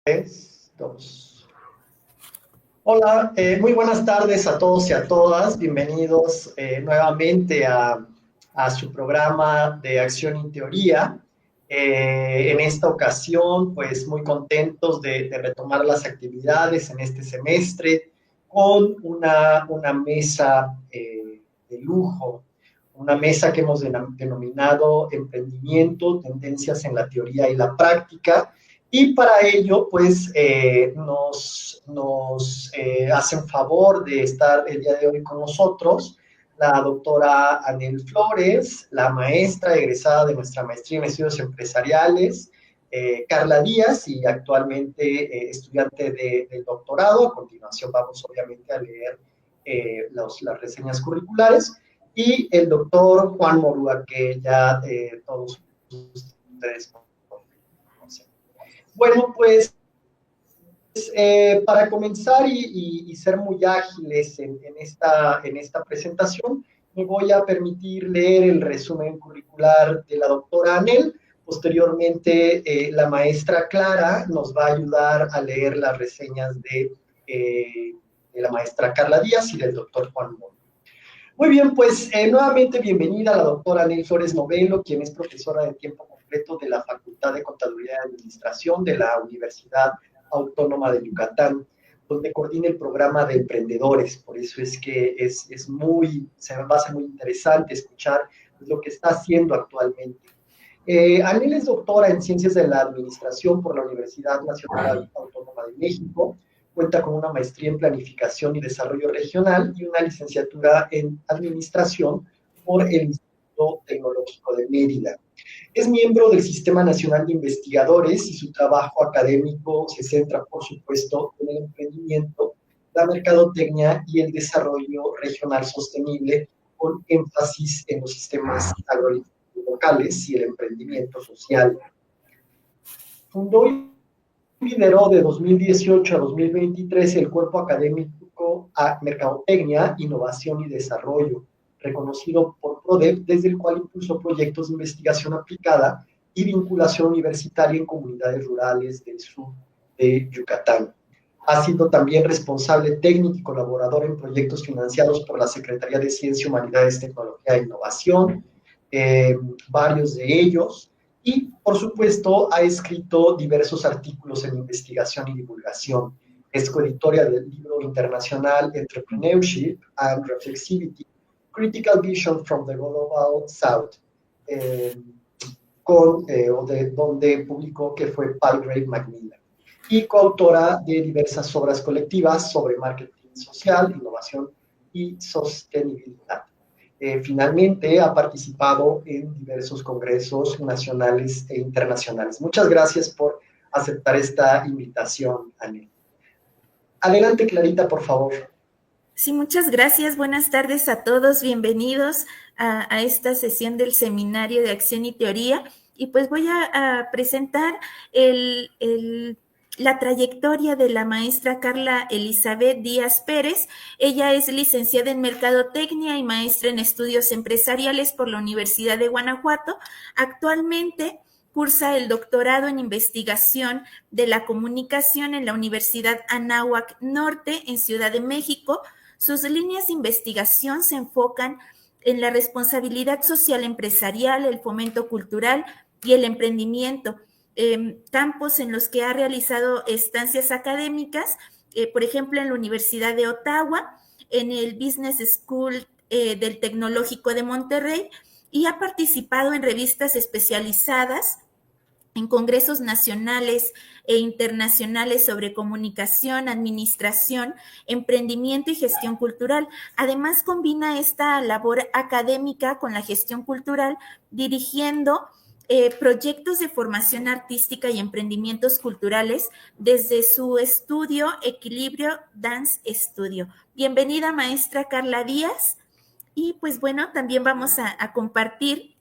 3, 2. Hola, muy buenas tardes a todos y a todas. Bienvenidos nuevamente a su programa de Acción y Teoría. En esta ocasión, pues muy contentos de retomar las actividades en este semestre con una mesa de lujo, una mesa que hemos denominado Emprendimiento, Tendencias en la Teoría y la Práctica. Y para ello, pues, nos hacen favor de estar el día de hoy con nosotros la doctora Anel Flores, la maestra egresada de nuestra maestría en estudios empresariales, Carla Díaz, y actualmente estudiante del doctorado. A continuación vamos obviamente a leer las reseñas curriculares. Y el doctor Juan Morúa, que ya todos ustedes conocen. Bueno, pues para comenzar y ser muy ágiles en esta presentación, me voy a permitir leer el resumen curricular de la doctora Anel. Posteriormente, la maestra Clara nos va a ayudar a leer las reseñas de la maestra Carla Díaz y del doctor Juan Moro. Muy bien, pues nuevamente bienvenida a la doctora Anel Flores Novelo, quien es profesora de tiempo completo de la Facultad de Contaduría y Administración de la Universidad Autónoma de Yucatán, donde coordina el programa de emprendedores. Por eso es que se va a ser muy interesante escuchar lo que está haciendo actualmente. Anel es doctora en Ciencias de la Administración por la Universidad Nacional Autónoma de México. Cuenta con una maestría en Planificación y Desarrollo Regional y una licenciatura en Administración por el Instituto Tecnológico de Mérida. Es miembro del Sistema Nacional de Investigadores y su trabajo académico se centra, por supuesto, en el emprendimiento, la mercadotecnia y el desarrollo regional sostenible, con énfasis en los sistemas agroalimentarios locales y el emprendimiento social. Fundó y lideró de 2018 a 2023 el cuerpo académico a Mercadotecnia, Innovación y Desarrollo, reconocido por PRODEP, desde el cual impulsó proyectos de investigación aplicada y vinculación universitaria en comunidades rurales del sur de Yucatán. Ha sido también responsable técnico y colaborador en proyectos financiados por la Secretaría de Ciencia, Humanidades, Tecnología e Innovación, varios de ellos, y por supuesto ha escrito diversos artículos en investigación y divulgación. Es coeditora del libro internacional Entrepreneurship and Reflexivity, Critical Vision from the Global South, donde publicó que fue Palgrave Macmillan, y coautora de diversas obras colectivas sobre marketing social, innovación y sostenibilidad. Finalmente, ha participado en diversos congresos nacionales e internacionales. Muchas gracias por aceptar esta invitación, Anel. Adelante, Clarita, por favor. Sí, muchas gracias. Buenas tardes a todos. Bienvenidos a esta sesión del Seminario de Acción y Teoría. Y pues voy a presentar la trayectoria de la maestra Carla Elizabeth Díaz Pérez. Ella es licenciada en Mercadotecnia y maestra en Estudios Empresariales por la Universidad de Guanajuato. Actualmente cursa el doctorado en Investigación de la Comunicación en la Universidad Anáhuac Norte en Ciudad de México. Sus líneas de investigación se enfocan en la responsabilidad social empresarial, el fomento cultural y el emprendimiento, campos en los que ha realizado estancias académicas, por ejemplo, en la Universidad de Ottawa, en el Business School del Tecnológico de Monterrey, y ha participado en revistas especializadas, en congresos nacionales e internacionales sobre comunicación, administración, emprendimiento y gestión cultural. Además, combina esta labor académica con la gestión cultural, dirigiendo proyectos de formación artística y emprendimientos culturales desde su estudio Equilibrio Dance Studio. Bienvenida, maestra Carla Díaz. Y pues bueno, también vamos a compartir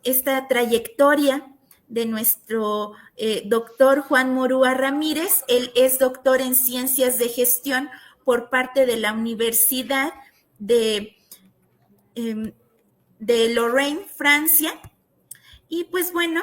esta trayectoria de nuestro doctor Juan Morúa Ramírez. Él es doctor en Ciencias de Gestión por parte de la Universidad de Lorraine, Francia. Y pues bueno,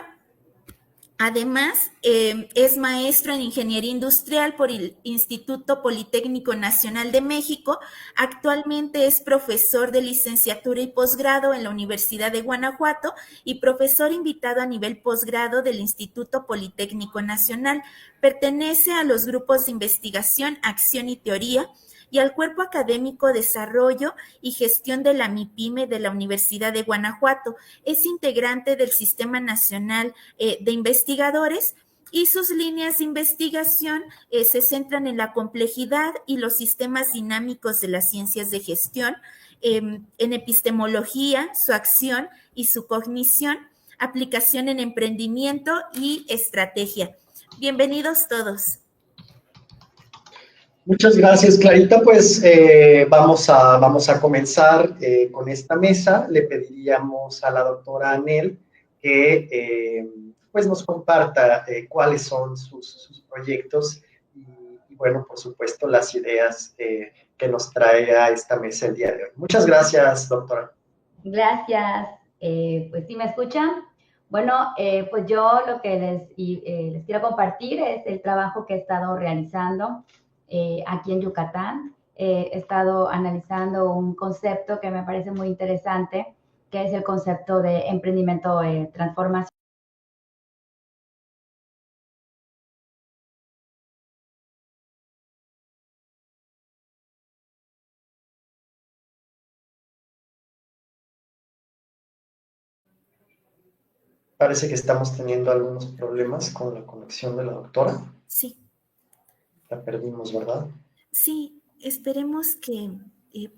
Además, es maestro en Ingeniería Industrial por el Instituto Politécnico Nacional de México. Actualmente es profesor de licenciatura y posgrado en la Universidad de Guanajuato y profesor invitado a nivel posgrado del Instituto Politécnico Nacional. Pertenece a los grupos de investigación, acción y teoría y al Cuerpo Académico Desarrollo y Gestión de la MIPYME de la Universidad de Guanajuato. Es integrante del Sistema Nacional de Investigadores y sus líneas de investigación se centran en la complejidad y los sistemas dinámicos de las ciencias de gestión, en epistemología, su acción y su cognición, aplicación en emprendimiento y estrategia. Bienvenidos todos. Muchas gracias, Clarita. Pues vamos a comenzar con esta mesa. Le pediríamos a la doctora Anel que pues nos comparta cuáles son sus proyectos y, bueno, por supuesto, las ideas que nos trae a esta mesa el día de hoy. Muchas gracias, doctora. Gracias. Pues sí, ¿me escuchan? Bueno, pues yo lo que les quiero compartir es el trabajo que he estado realizando aquí en Yucatán. He estado analizando un concepto que me parece muy interesante, que es el concepto de emprendimiento transformación. Parece que estamos teniendo algunos problemas con la conexión de la doctora. Sí. La perdimos, ¿verdad? Sí, esperemos que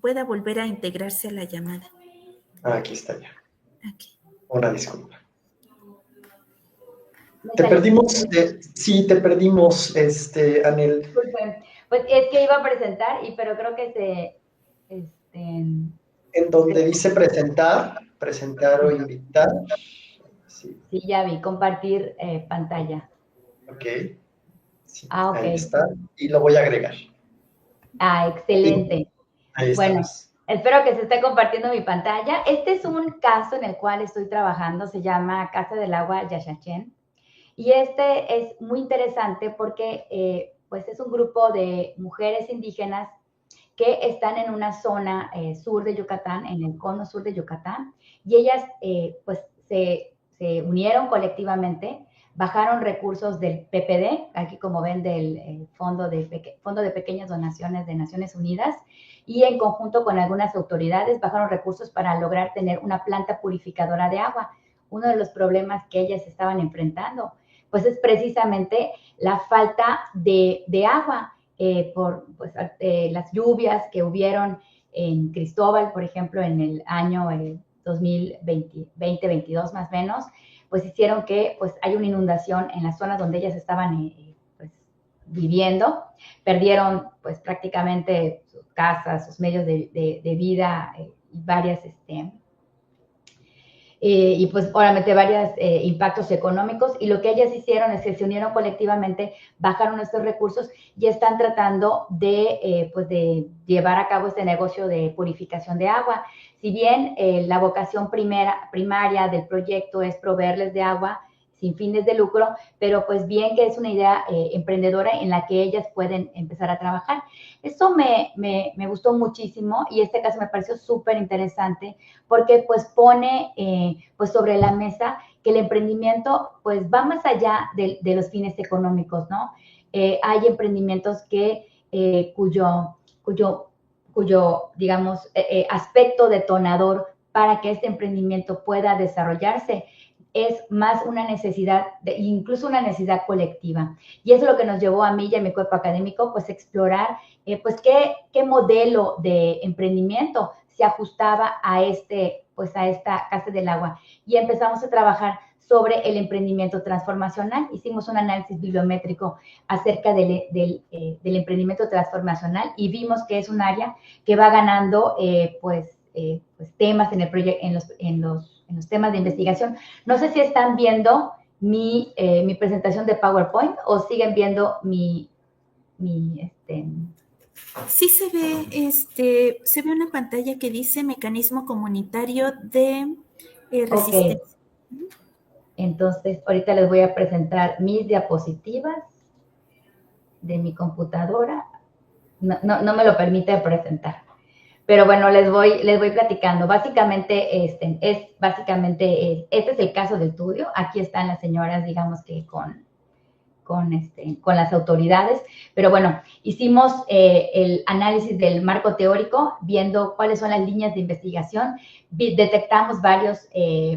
pueda volver a integrarse a la llamada. Aquí está ya. Aquí. Una disculpa. Te perdimos, sí, te perdimos, Anel. Pues es que iba a presentar, pero creo que En donde dice presentar o invitar. Sí, ya vi, compartir pantalla. Ok. Sí, ok. Ahí está, y lo voy a agregar. Excelente. Sí, ahí bueno, estamos. Espero que se esté compartiendo mi pantalla. Este es un caso en el cual estoy trabajando, se llama Casa del Agua Yaxachén. Y este es muy interesante porque pues es un grupo de mujeres indígenas que están en una zona sur de Yucatán, en el cono sur de Yucatán, y ellas pues se unieron colectivamente, bajaron recursos del PPD, aquí como ven del Fondo de Pequeñas Donaciones de Naciones Unidas, y en conjunto con algunas autoridades bajaron recursos para lograr tener una planta purificadora de agua. Uno de los problemas que ellas estaban enfrentando, pues es precisamente la falta de agua por pues, las lluvias que hubieron en Cristóbal, por ejemplo, en el año 2022 más o menos, pues hicieron que pues hay una inundación en las zonas donde ellas estaban pues, viviendo, perdieron pues prácticamente sus casas, sus medios de vida y varias y pues obviamente varios impactos económicos, y lo que ellas hicieron es que se unieron colectivamente, bajaron estos recursos y están tratando de, pues de llevar a cabo este negocio de purificación de agua. Si bien la vocación primaria del proyecto es proveerles de agua sin fines de lucro, pero pues bien que es una idea emprendedora en la que ellas pueden empezar a trabajar. Esto me gustó muchísimo y este caso me pareció súper interesante porque pues pone pues sobre la mesa que el emprendimiento pues va más allá de los fines económicos, ¿no? Hay emprendimientos que cuyo digamos, aspecto detonador para que este emprendimiento pueda desarrollarse es más una necesidad, incluso una necesidad colectiva. Y eso es lo que nos llevó a mí y a mi cuerpo académico, pues explorar, pues qué modelo de emprendimiento se ajustaba a pues a esta Casa del Agua. Y empezamos a trabajar sobre el emprendimiento transformacional. Hicimos un análisis bibliométrico acerca del emprendimiento transformacional y vimos que es un área que va ganando, pues temas en los temas de investigación. No sé si están viendo mi presentación de PowerPoint o siguen viendo Sí se ve una pantalla que dice mecanismo comunitario de resistencia. Entonces, ahorita les voy a presentar mis diapositivas de mi computadora. No me lo permite presentar. Pero bueno, les voy platicando. Básicamente, este es el caso del estudio. Aquí están las señoras, digamos que con las autoridades. Pero bueno, hicimos el análisis del marco teórico, viendo cuáles son las líneas de investigación. Detectamos varios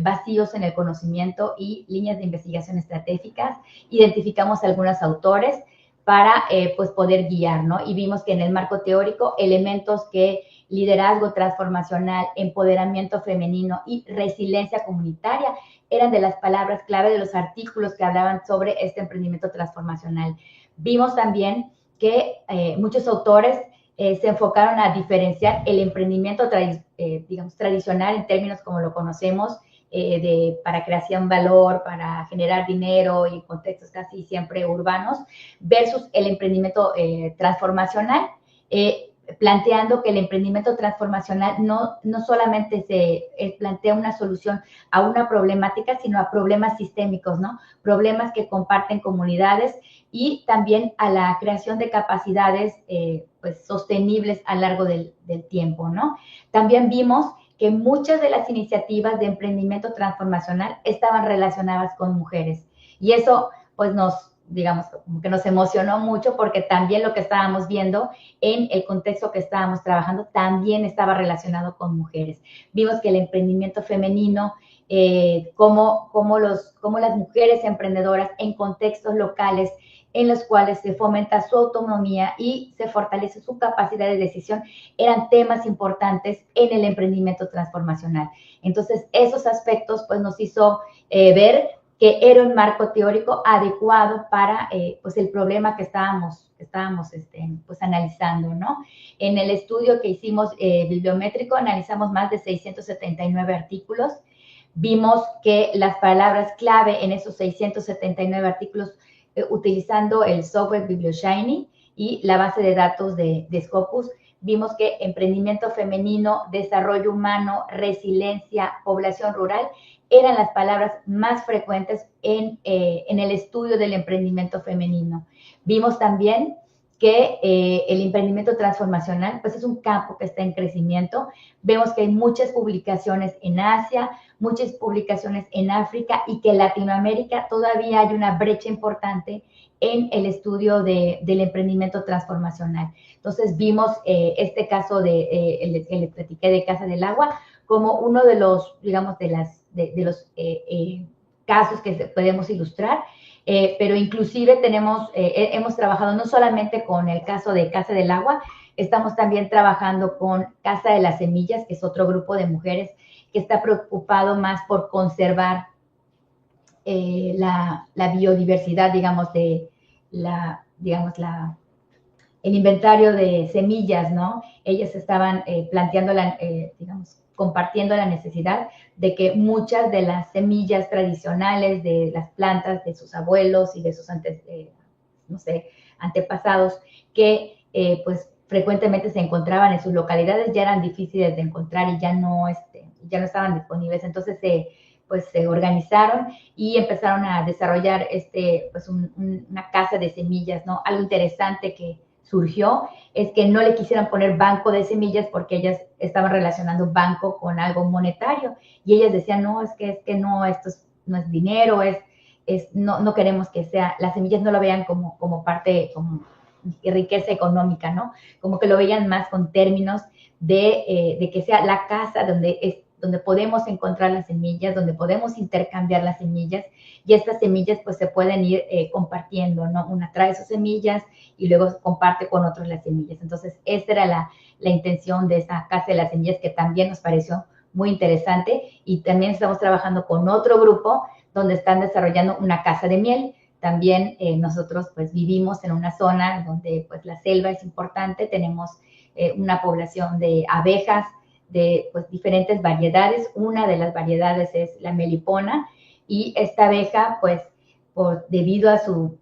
vacíos en el conocimiento y líneas de investigación estratégicas. Identificamos algunos autores para pues poder guiar, ¿no? Y vimos que en el marco teórico, elementos que liderazgo transformacional, empoderamiento femenino y resiliencia comunitaria eran de las palabras clave de los artículos que hablaban sobre este emprendimiento transformacional. Vimos también que muchos autores se enfocaron a diferenciar el emprendimiento digamos, tradicional en términos como lo conocemos, para creación de valor, para generar dinero y contextos casi siempre urbanos, versus el emprendimiento transformacional, planteando que el emprendimiento transformacional no solamente se plantea una solución a una problemática, sino a problemas sistémicos, ¿no? Problemas que comparten comunidades y también a la creación de capacidades pues, sostenibles a lo largo del tiempo, ¿no? También vimos que muchas de las iniciativas de emprendimiento transformacional estaban relacionadas con mujeres. Y eso, pues, digamos, como que nos emocionó mucho porque también lo que estábamos viendo en el contexto que estábamos trabajando también estaba relacionado con mujeres. Vimos que el emprendimiento femenino, cómo las mujeres emprendedoras en contextos locales en los cuales se fomenta su autonomía y se fortalece su capacidad de decisión, eran temas importantes en el emprendimiento transformacional. Entonces, esos aspectos pues nos hizo ver que era un marco teórico adecuado para pues el problema que estábamos pues analizando, ¿no? En el estudio que hicimos bibliométrico analizamos más de 679 artículos. Vimos que las palabras clave en esos 679 artículos utilizando el software BiblioShiny y la base de datos de Scopus, vimos que emprendimiento femenino, desarrollo humano, resiliencia, población rural, eran las palabras más frecuentes en el estudio del emprendimiento femenino. Vimos también que el emprendimiento transformacional pues es un campo que está en crecimiento. Vemos que hay muchas publicaciones en Asia, muchas publicaciones en África y que en Latinoamérica todavía hay una brecha importante en el estudio del emprendimiento transformacional. Entonces vimos este caso que les platiqué de Casa del Agua como uno de los, digamos, de los casos que podemos ilustrar. Pero inclusive hemos trabajado no solamente con el caso de Casa del Agua, estamos también trabajando con Casa de las Semillas, que es otro grupo de mujeres que está preocupado más por conservar la biodiversidad, digamos, el inventario de semillas, ¿no? Ellas estaban planteando, digamos, compartiendo la necesidad de que muchas de las semillas tradicionales de las plantas de sus abuelos y de sus antepasados que pues frecuentemente se encontraban en sus localidades ya eran difíciles de encontrar y ya no estaban disponibles. Entonces se organizaron y empezaron a desarrollar pues una casa de semillas, ¿no? Algo interesante que surgió es que no le quisieran poner banco de semillas porque ellas estaban relacionando banco con algo monetario y ellas decían, no, es que no, esto no es dinero, no queremos que sea, las semillas no lo vean como parte, como riqueza económica, ¿no? Como que lo veían más con términos de que sea la casa donde podemos encontrar las semillas, donde podemos intercambiar las semillas y estas semillas pues se pueden ir compartiendo, ¿no? Una trae sus semillas y luego comparte con otros las semillas. Entonces, esta era la intención de esta Casa de las Semillas que también nos pareció muy interesante y también estamos trabajando con otro grupo donde están desarrollando una casa de miel. También nosotros pues vivimos en una zona donde pues la selva es importante, tenemos una población de abejas, de pues, diferentes variedades. Una de las variedades es la melipona y esta abeja, pues, debido a su,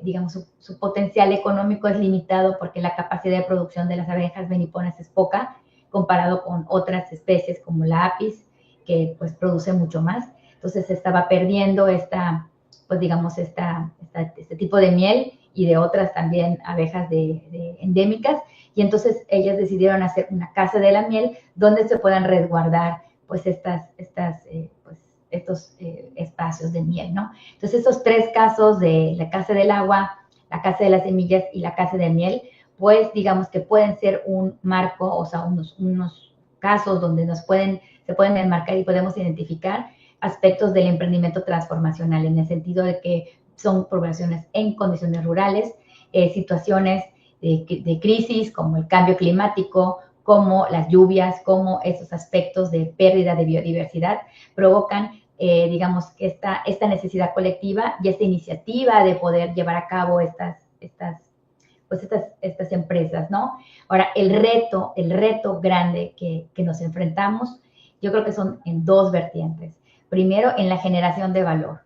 digamos, su potencial económico es limitado porque la capacidad de producción de las abejas meliponas es poca comparado con otras especies como la apis, que pues produce mucho más. entonces se estaba perdiendo pues digamos, este tipo de miel y de otras también abejas endémicas, y entonces ellas decidieron hacer una casa de la miel donde se puedan resguardar pues estos espacios de miel, ¿no? Entonces estos 3 casos de la casa del agua, la casa de las semillas y la casa de miel, pues digamos que pueden ser un marco, o sea, unos casos donde se pueden enmarcar y podemos identificar aspectos del emprendimiento transformacional, en el sentido de que son poblaciones en condiciones rurales, situaciones de crisis como el cambio climático, como las lluvias, como esos aspectos de pérdida de biodiversidad provocan, digamos, que esta necesidad colectiva y esta iniciativa de poder llevar a cabo estas empresas, ¿no? Ahora, el reto grande que nos enfrentamos, yo creo que son en 2 vertientes. Primero, en la generación de valor.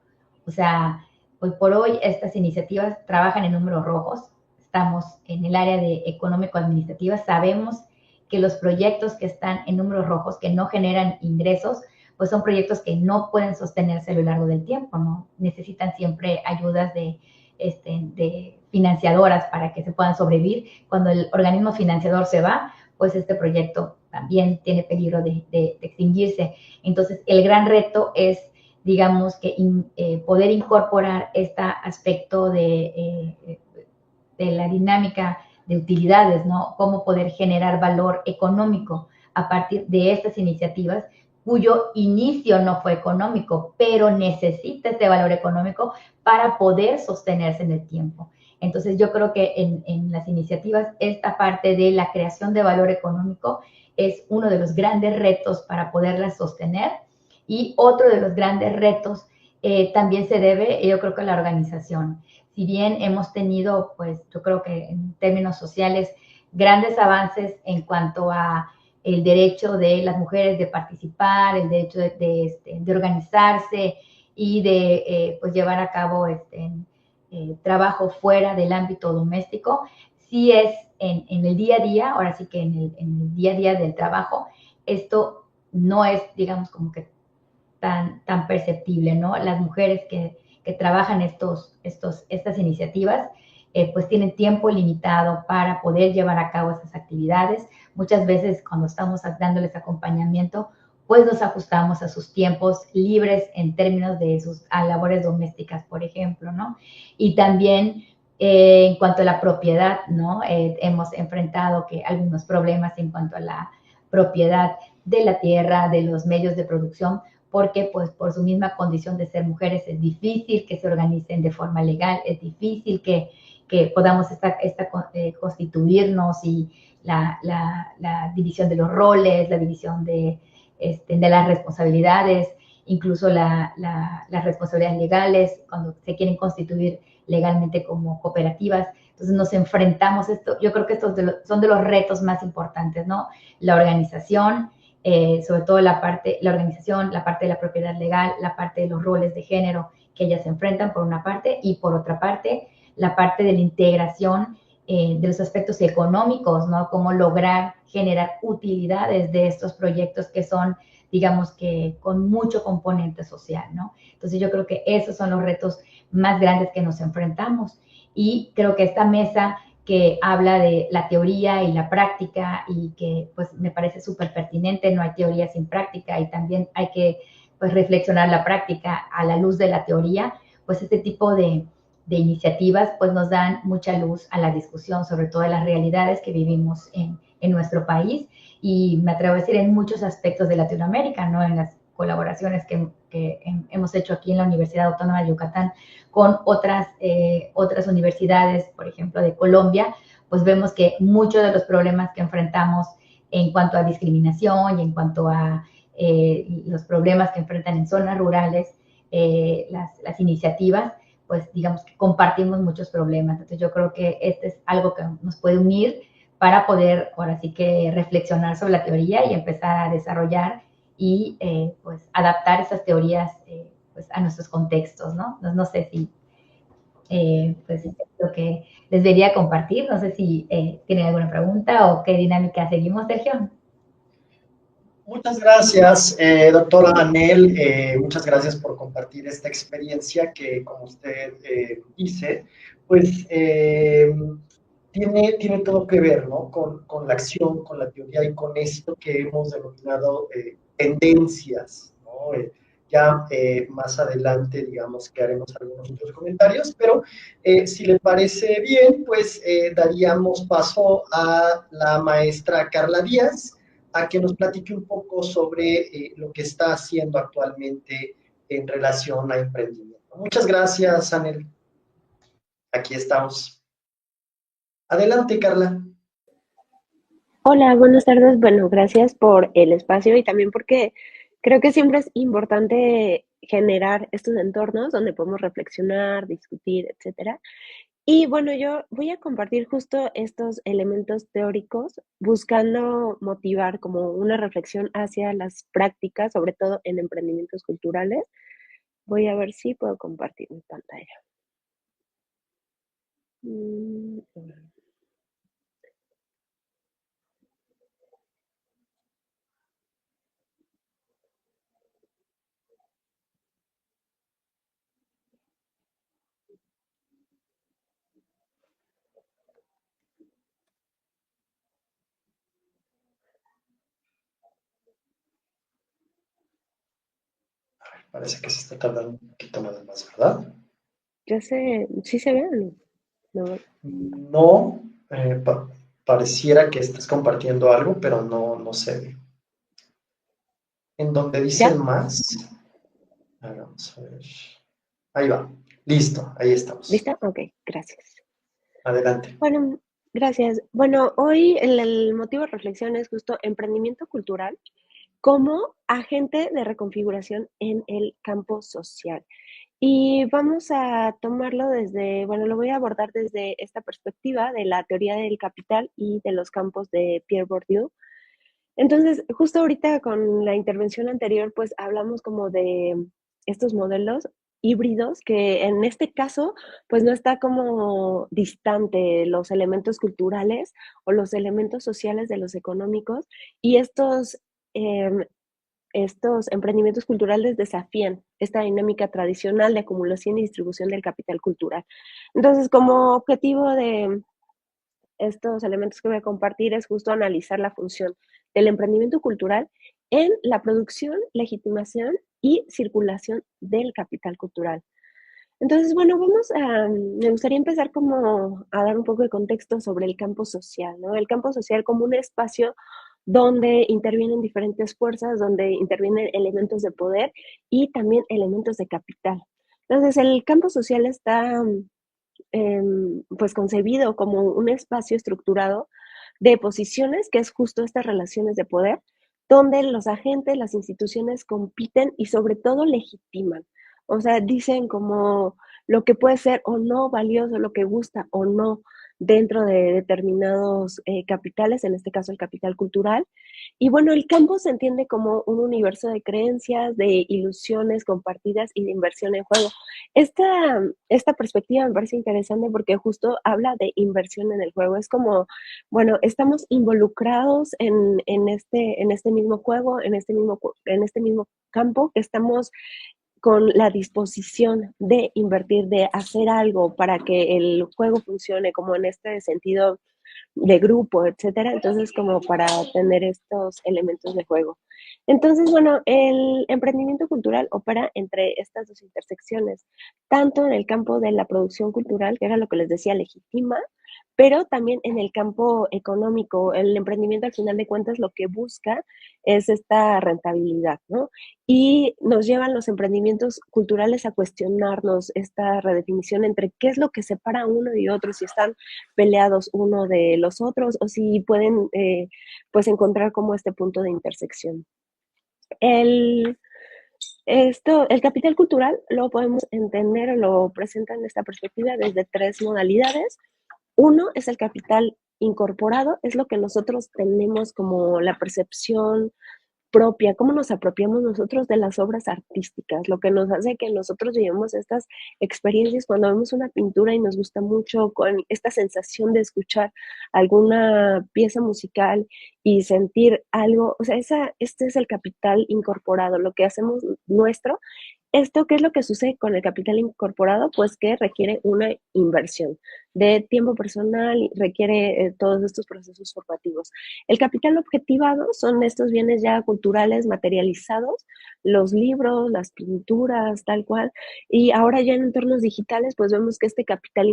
O sea, hoy por hoy estas iniciativas trabajan en números rojos. Estamos en el área de económico-administrativa. Sabemos que los proyectos que están en números rojos, que no generan ingresos, pues son proyectos que no pueden sostenerse a lo largo del tiempo, ¿no? Necesitan siempre ayudas de financiadoras para que se puedan sobrevivir. Cuando el organismo financiador se va, pues este proyecto también tiene peligro de extinguirse. Entonces, el gran reto es, digamos, que poder incorporar este aspecto de la dinámica de utilidades, ¿no? Cómo poder generar valor económico a partir de estas iniciativas, cuyo inicio no fue económico, pero necesita este valor económico para poder sostenerse en el tiempo. Entonces, yo creo que en las iniciativas, esta parte de la creación de valor económico es uno de los grandes retos para poderlas sostener. Y otro de los grandes retos también se debe, yo creo que a la organización. Si bien hemos tenido, pues, yo creo que en términos sociales, grandes avances en cuanto a el derecho de las mujeres de participar, el derecho de organizarse y de pues llevar a cabo trabajo fuera del ámbito doméstico, sí es en el día a día, ahora sí que en el día a día del trabajo, esto no es, digamos, como que tan perceptible, ¿no? Las mujeres que trabajan estas iniciativas, pues tienen tiempo limitado para poder llevar a cabo esas actividades. Muchas veces cuando estamos dándoles acompañamiento, pues nos ajustamos a sus tiempos libres en términos de sus labores domésticas, por ejemplo, ¿no? Y también en cuanto a la propiedad, ¿no? Hemos enfrentado algunos problemas en cuanto a la propiedad de la tierra, de los medios de producción, porque pues por su misma condición de ser mujeres es difícil que se organicen de forma legal, es difícil que podamos constituirnos, y la división de los roles, la división de las responsabilidades, incluso las responsabilidades legales, cuando se quieren constituir legalmente como cooperativas. Entonces nos enfrentamos yo creo que estos son de los retos más importantes, ¿no? La organización, sobre todo la organización, la parte de la propiedad legal, la parte de los roles de género que ellas se enfrentan por una parte, y por otra parte, la parte de la integración de los aspectos económicos, ¿no? Cómo lograr generar utilidades de estos proyectos que son, digamos, que con mucho componente social, ¿no? Entonces yo creo que esos son los retos más grandes que nos enfrentamos, y creo que esta mesa que habla de la teoría y la práctica, y que pues me parece súper pertinente, no hay teoría sin práctica, y también hay que pues reflexionar la práctica a la luz de la teoría, pues este tipo de iniciativas pues nos dan mucha luz a la discusión sobre todas las realidades que vivimos en nuestro país, y me atrevo a decir en muchos aspectos de Latinoamérica, ¿no? En las colaboraciones que hemos hecho aquí en la Universidad Autónoma de Yucatán con otras universidades, por ejemplo, de Colombia, pues vemos que muchos de los problemas que enfrentamos en cuanto a discriminación y en cuanto a los problemas que enfrentan en zonas rurales, las iniciativas, pues digamos que compartimos muchos problemas. Entonces yo creo que es algo que nos puede unir para poder ahora sí que reflexionar sobre la teoría y empezar a desarrollar y pues adaptar esas teorías pues a nuestros contextos, ¿no? No sé si pues es lo que les debería compartir. No sé si tienen alguna pregunta o qué dinámica seguimos, Sergio. Muchas gracias, doctora Anel. Muchas gracias por compartir esta experiencia que, como usted dice, pues tiene todo que ver, ¿no? Con la acción, con la teoría y con esto que hemos denominado tendencias, ¿no? Ya más adelante, digamos, que haremos algunos otros comentarios, pero si le parece bien, pues daríamos paso a la maestra Carla Díaz a que nos platique un poco sobre lo que está haciendo actualmente en relación a emprendimiento. Muchas gracias, Anel. Aquí estamos. Adelante, Carla. Hola, buenas tardes. Bueno, gracias por el espacio y también porque creo que siempre es importante generar estos entornos donde podemos reflexionar, discutir, etcétera. Y bueno, yo voy a compartir justo estos elementos teóricos buscando motivar como una reflexión hacia las prácticas, sobre todo en emprendimientos culturales. Voy a ver si puedo compartir mi pantalla. Mm, Parece que se está tardando un poquito nada más, ¿verdad? Ya sé, ¿sí se ve o no? No. No, pareciera que estás compartiendo algo, pero no se ve. En donde dicen ¿Ya? más, vamos a ver. Ahí va. Listo, ahí estamos. ¿Lista? Ok, gracias. Adelante. Bueno, gracias. Bueno, hoy el motivo de reflexión es justo emprendimiento cultural como agente de reconfiguración en el campo social. Y vamos a tomarlo desde, bueno, lo voy a abordar desde esta perspectiva de la teoría del capital y de los campos de Pierre Bourdieu. Entonces, justo ahorita con la intervención anterior, pues hablamos como de estos modelos híbridos que en este caso, pues no está como distante los elementos culturales o los elementos sociales de los económicos y em, estos emprendimientos culturales desafían esta dinámica tradicional de acumulación y distribución del capital cultural. Entonces, como objetivo de estos elementos que voy a compartir es justo analizar la función del emprendimiento cultural en la producción, legitimación y circulación del capital cultural. Entonces, bueno, me gustaría empezar como a dar un poco de contexto sobre el campo social, ¿no? El campo social como un espacio donde intervienen diferentes fuerzas, donde intervienen elementos de poder y también elementos de capital. Entonces, el campo social está pues concebido como un espacio estructurado de posiciones, que es justo estas relaciones de poder, donde los agentes, las instituciones compiten y sobre todo legitiman. O sea, dicen como lo que puede ser o no valioso, lo que gusta o no dentro de determinados capitales, en este caso el capital cultural. Y bueno, el campo se entiende como un universo de creencias, de ilusiones compartidas y de inversión en juego. Esta perspectiva me parece interesante porque justo habla de inversión en el juego. Es como, bueno, estamos involucrados en este mismo juego, en este mismo campo, que estamos con la disposición de invertir, de hacer algo para que el juego funcione, como en este sentido de grupo, etcétera. Entonces, como para tener estos elementos de juego. Entonces, bueno, el emprendimiento cultural opera entre estas dos intersecciones, tanto en el campo de la producción cultural, que era lo que les decía, legitima, pero también en el campo económico. El emprendimiento, al final de cuentas, lo que busca es esta rentabilidad, ¿no? Y nos llevan los emprendimientos culturales a cuestionarnos esta redefinición entre qué es lo que separa uno y otro, si están peleados uno de los otros o si pueden pues encontrar como este punto de intersección. El, el capital cultural lo podemos entender o lo presenta en esta perspectiva desde tres modalidades. Uno es el capital incorporado, es lo que nosotros tenemos como la percepción propia, cómo nos apropiamos nosotros de las obras artísticas, lo que nos hace que nosotros llevemos estas experiencias cuando vemos una pintura y nos gusta mucho, con esta sensación de escuchar alguna pieza musical y sentir algo, o sea, este es el capital incorporado, lo que hacemos nuestro. ¿Esto qué es lo que sucede con el capital incorporado? Pues que requiere una inversión de tiempo personal, y requiere todos estos procesos formativos. El capital objetivado son estos bienes ya culturales materializados, los libros, las pinturas, tal cual. Y ahora ya en entornos digitales, pues vemos que este capital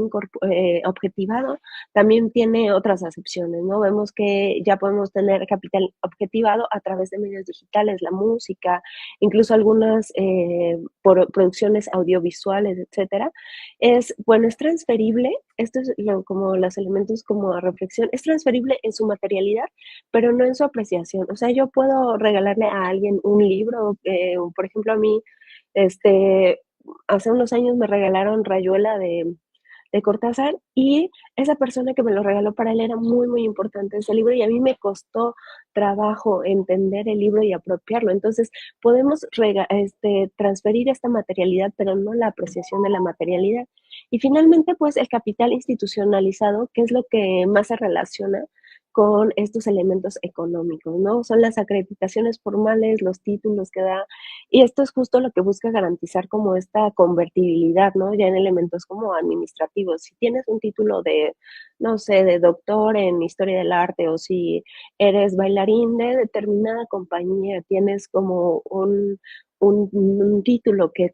objetivado también tiene otras acepciones, ¿no? Vemos que ya podemos tener capital objetivado a través de medios digitales, la música, incluso algunas por producciones audiovisuales, etcétera. Bueno, es transferible, esto es como los elementos como a reflexión, es transferible en su materialidad, pero no en su apreciación. O sea, yo puedo regalarle a alguien un libro, por ejemplo, a mí, este, hace unos años me regalaron Rayuela de Cortázar, y esa persona que me lo regaló, para él era muy, muy importante ese libro, y a mí me costó trabajo entender el libro y apropiarlo. Entonces, podemos transferir esta materialidad, pero no la apreciación de la materialidad. Y finalmente, pues el capital institucionalizado, que es lo que más se relaciona con estos elementos económicos, ¿no? Son las acreditaciones formales, los títulos que da, y esto es justo lo que busca garantizar como esta convertibilidad, ¿no? Ya en elementos como administrativos. Si tienes un título de, no sé, de doctor en historia del arte, o si eres bailarín de determinada compañía, tienes como un título que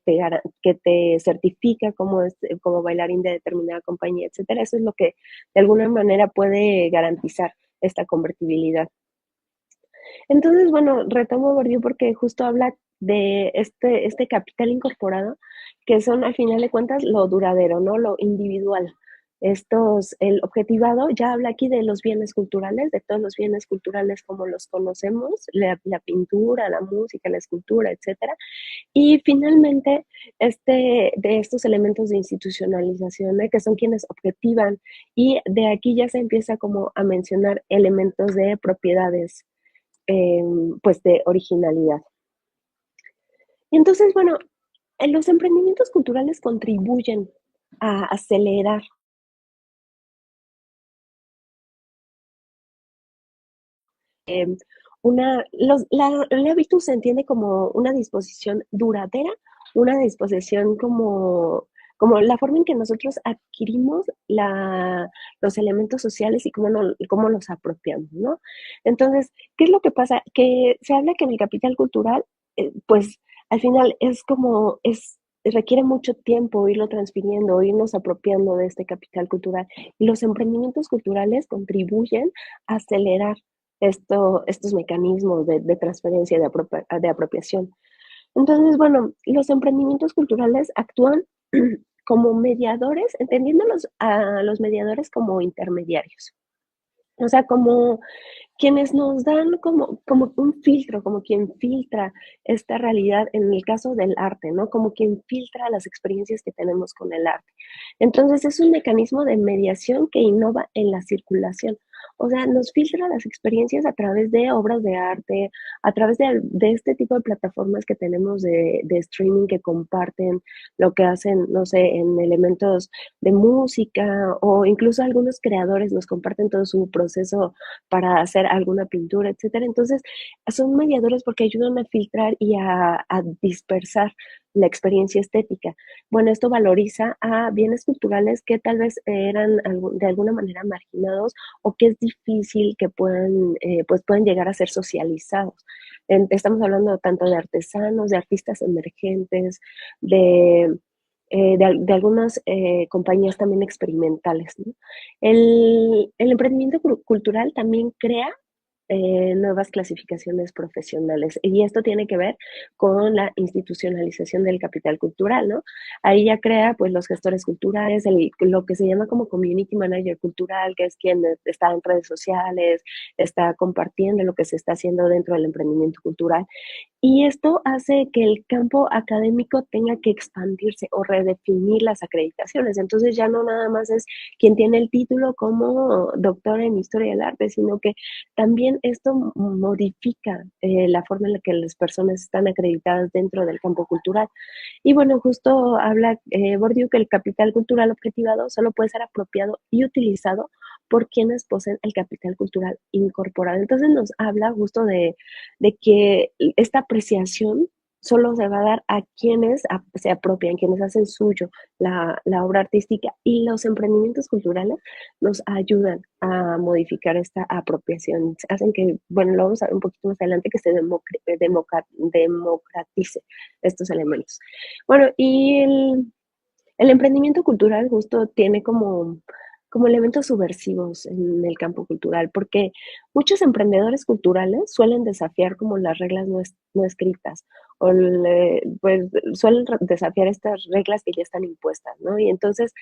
te certifica como bailarín de determinada compañía, etcétera. Eso es lo que de alguna manera puede garantizar esta convertibilidad. Entonces, bueno, retomo Bourdieu porque justo habla de este capital incorporado, que son al final de cuentas lo duradero, ¿no? Lo individual. El objetivado ya habla aquí de los bienes culturales, de todos los bienes culturales como los conocemos, la pintura, la música, la escultura, etcétera. Y finalmente, de estos elementos de institucionalización, que son quienes objetivan, y de aquí ya se empieza como a mencionar elementos de propiedades, pues de originalidad. Y entonces, bueno, los emprendimientos culturales contribuyen a acelerar eh, el hábitus se entiende como una disposición duradera, una disposición como la forma en que nosotros adquirimos los elementos sociales y cómo los apropiamos, ¿no? Entonces, ¿qué es lo que pasa? Que se habla que en el capital cultural, pues al final requiere mucho tiempo irlo transfiriendo, irnos apropiando de este capital cultural. Y los emprendimientos culturales contribuyen a acelerar estos mecanismos de transferencia, de apropiación. Entonces, bueno, los emprendimientos culturales actúan como mediadores, entendiéndolos a los mediadores como intermediarios. O sea, como quienes nos dan como un filtro, como quien filtra esta realidad en el caso del arte, ¿no? Como quien filtra las experiencias que tenemos con el arte. Entonces, es un mecanismo de mediación que innova en la circulación. O sea, nos filtra las experiencias a través de obras de arte, a través de este tipo de plataformas que tenemos de streaming, que comparten lo que hacen, no sé, en elementos de música, o incluso algunos creadores nos comparten todo su proceso para hacer alguna pintura, etcétera. Entonces, son mediadores porque ayudan a filtrar y a dispersar la experiencia estética. Bueno, esto valoriza a bienes culturales que tal vez eran de alguna manera marginados, o que es difícil que pues pueden llegar a ser socializados. Estamos hablando tanto de artesanos, de artistas emergentes, de algunas compañías también experimentales, ¿no? El emprendimiento cultural también crea nuevas clasificaciones profesionales, y esto tiene que ver con la institucionalización del capital cultural, ¿no? Ahí ya crea pues los gestores culturales, lo que se llama como community manager cultural, que es quien está en redes sociales, está compartiendo lo que se está haciendo dentro del emprendimiento cultural. Y esto hace que el campo académico tenga que expandirse o redefinir las acreditaciones. Entonces ya no nada más es quien tiene el título como doctor en historia del arte, sino que también esto modifica la forma en la que las personas están acreditadas dentro del campo cultural. Y bueno, justo habla Bourdieu que el capital cultural objetivado solo puede ser apropiado y utilizado por quienes poseen el capital cultural incorporado. Entonces nos habla justo de que esta apreciación solo se va a dar a quienes se apropian, quienes hacen suyo la obra artística, y los emprendimientos culturales nos ayudan a modificar esta apropiación, hacen que, bueno, lo vamos a ver un poquito más adelante, que se democratice estos elementos. Bueno, y el emprendimiento cultural justo tiene como elementos subversivos en el campo cultural, porque muchos emprendedores culturales suelen desafiar como las reglas no escritas, o pues suelen desafiar estas reglas que ya están impuestas, ¿no? Y entonces,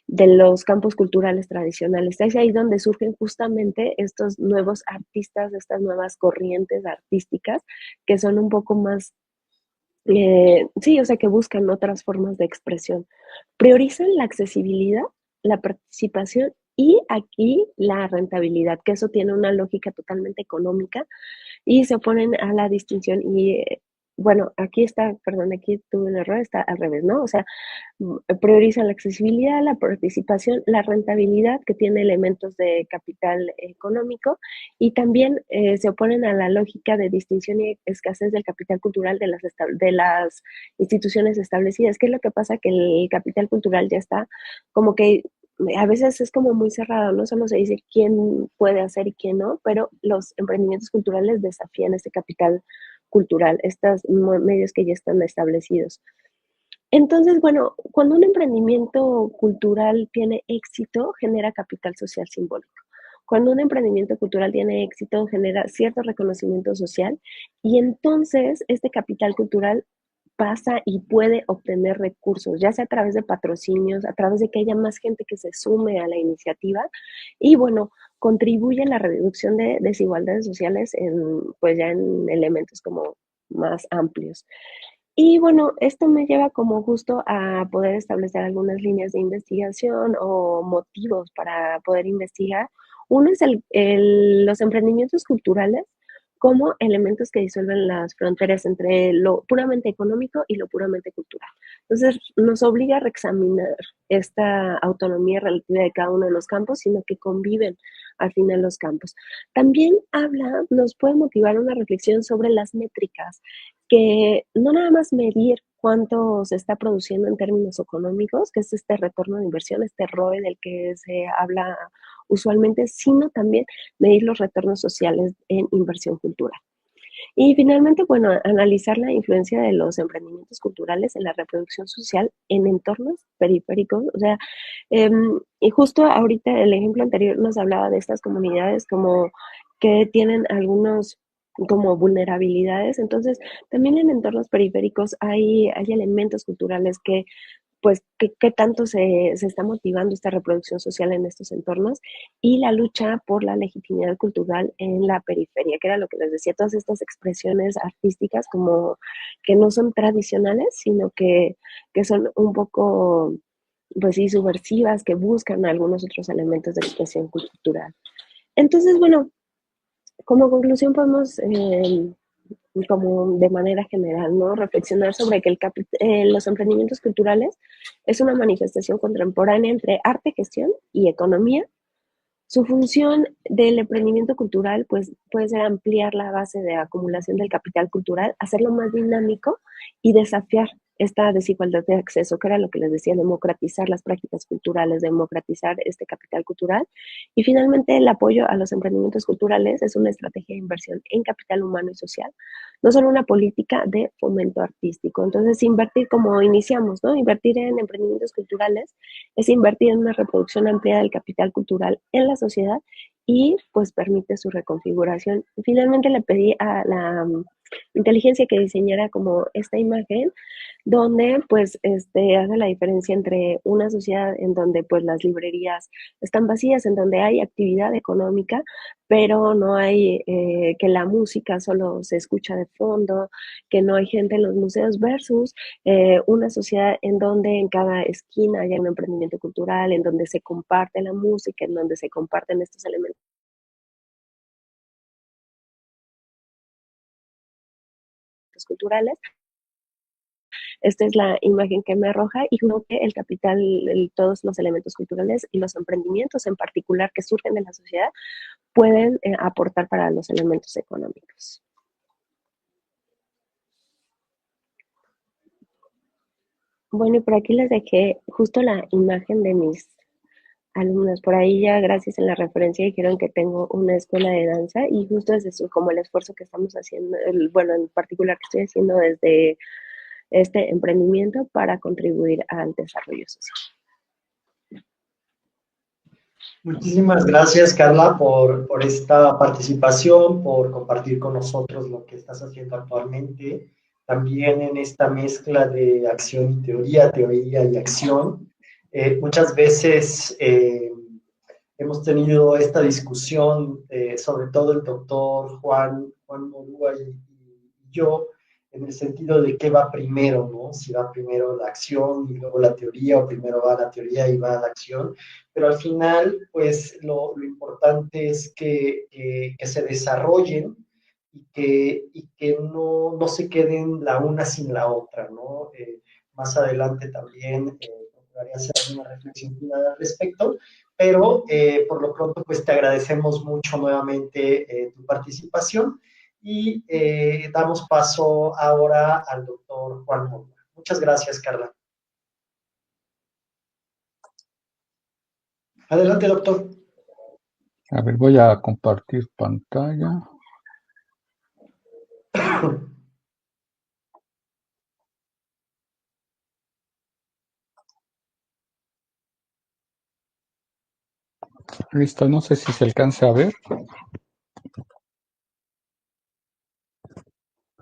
de los campos culturales tradicionales, es ahí donde surgen justamente estos nuevos artistas, estas nuevas corrientes artísticas, que son un poco más sí, o sea, que buscan otras formas de expresión. Priorizan la accesibilidad, la participación y aquí la rentabilidad, que eso tiene una lógica totalmente económica, y se oponen a la distinción y, bueno, aquí está, perdón, aquí tuve un error, está al revés, ¿no? O sea, priorizan la accesibilidad, la participación, la rentabilidad, que tiene elementos de capital económico, y también se oponen a la lógica de distinción y escasez del capital cultural de las instituciones establecidas. ¿Qué es lo que pasa? Que el capital cultural ya está como que a veces es como muy cerrado, no solo se dice quién puede hacer y quién no, pero los emprendimientos culturales desafían este capital cultural, estos medios que ya están establecidos. Entonces, bueno, cuando un emprendimiento cultural tiene éxito, genera capital social simbólico. Cuando un emprendimiento cultural tiene éxito, genera cierto reconocimiento social, y entonces este capital cultural pasa y puede obtener recursos, ya sea a través de patrocinios, a través de que haya más gente que se sume a la iniciativa, y bueno, contribuye a la reducción de desigualdades sociales pues ya en elementos como más amplios. Y bueno, esto me lleva como justo a poder establecer algunas líneas de investigación o motivos para poder investigar. Uno es los emprendimientos culturales como elementos que disuelven las fronteras entre lo puramente económico y lo puramente cultural. Entonces, nos obliga a reexaminar esta autonomía relativa de cada uno de los campos, sino que conviven al final los campos. También nos puede motivar una reflexión sobre las métricas, que no nada más medir cuánto se está produciendo en términos económicos, que es este retorno de inversión, este ROE del que se habla usualmente, sino también medir los retornos sociales en inversión cultural. Y finalmente, bueno, analizar la influencia de los emprendimientos culturales en la reproducción social en entornos periféricos. O sea, y justo ahorita el ejemplo anterior nos hablaba de estas comunidades como que tienen algunos como vulnerabilidades. Entonces, también en entornos periféricos hay elementos culturales que pues qué tanto se está motivando esta reproducción social en estos entornos, y la lucha por la legitimidad cultural en la periferia, que era lo que les decía, todas estas expresiones artísticas como que no son tradicionales, sino que son un poco, pues sí, subversivas, que buscan algunos otros elementos de expresión cultural. Entonces, bueno, como conclusión podemos como de manera general, ¿no? Reflexionar sobre que los emprendimientos culturales es una manifestación contemporánea entre arte, gestión y economía. Su función del emprendimiento cultural, pues, puede ser ampliar la base de acumulación del capital cultural, hacerlo más dinámico y desafiar esta desigualdad de acceso, que era lo que les decía, democratizar las prácticas culturales, democratizar este capital cultural. Y finalmente, el apoyo a los emprendimientos culturales es una estrategia de inversión en capital humano y social, no solo una política de fomento artístico. Entonces, invertir como iniciamos, ¿no? Invertir en emprendimientos culturales es invertir en una reproducción amplia del capital cultural en la sociedad, y pues permite su reconfiguración. Finalmente le pedí a la inteligencia que diseñara como esta imagen donde pues hace la diferencia entre una sociedad en donde pues las librerías están vacías, en donde hay actividad económica, pero no hay que la música solo se escucha de fondo, que no hay gente en los museos, versus una sociedad en donde en cada esquina hay un emprendimiento cultural, en donde se comparte la música, en donde se comparten estos elementos culturales. Esta es la imagen que me arroja y creo que el capital, todos los elementos culturales y los emprendimientos en particular que surgen de la sociedad pueden aportar para los elementos económicos. Bueno, y por aquí les dejé justo la imagen de mis alumnos. Por ahí ya, gracias a la referencia, dijeron que tengo una escuela de danza y justo es eso, como el esfuerzo que estamos haciendo, bueno, en particular que estoy haciendo desde este emprendimiento para contribuir al desarrollo social. Muchísimas gracias, Carla, por esta participación, por compartir con nosotros lo que estás haciendo actualmente. También en esta mezcla de acción y teoría, teoría y acción. Muchas veces hemos tenido esta discusión, sobre todo el doctor Juan Morúa y yo, en el sentido de qué va primero, ¿no? Si va primero la acción y luego la teoría, o primero va la teoría y va la acción. Pero al final, pues lo importante es que se desarrollen y que no se queden la una sin la otra, ¿no? Más adelante también procuraré hacer una reflexión final al respecto, pero por lo pronto, pues te agradecemos mucho nuevamente tu participación y damos paso ahora al doctor Juan Morúa. Muchas gracias, Carla. Adelante, doctor. A ver, voy a compartir pantalla. Listo, no sé si se alcance a ver.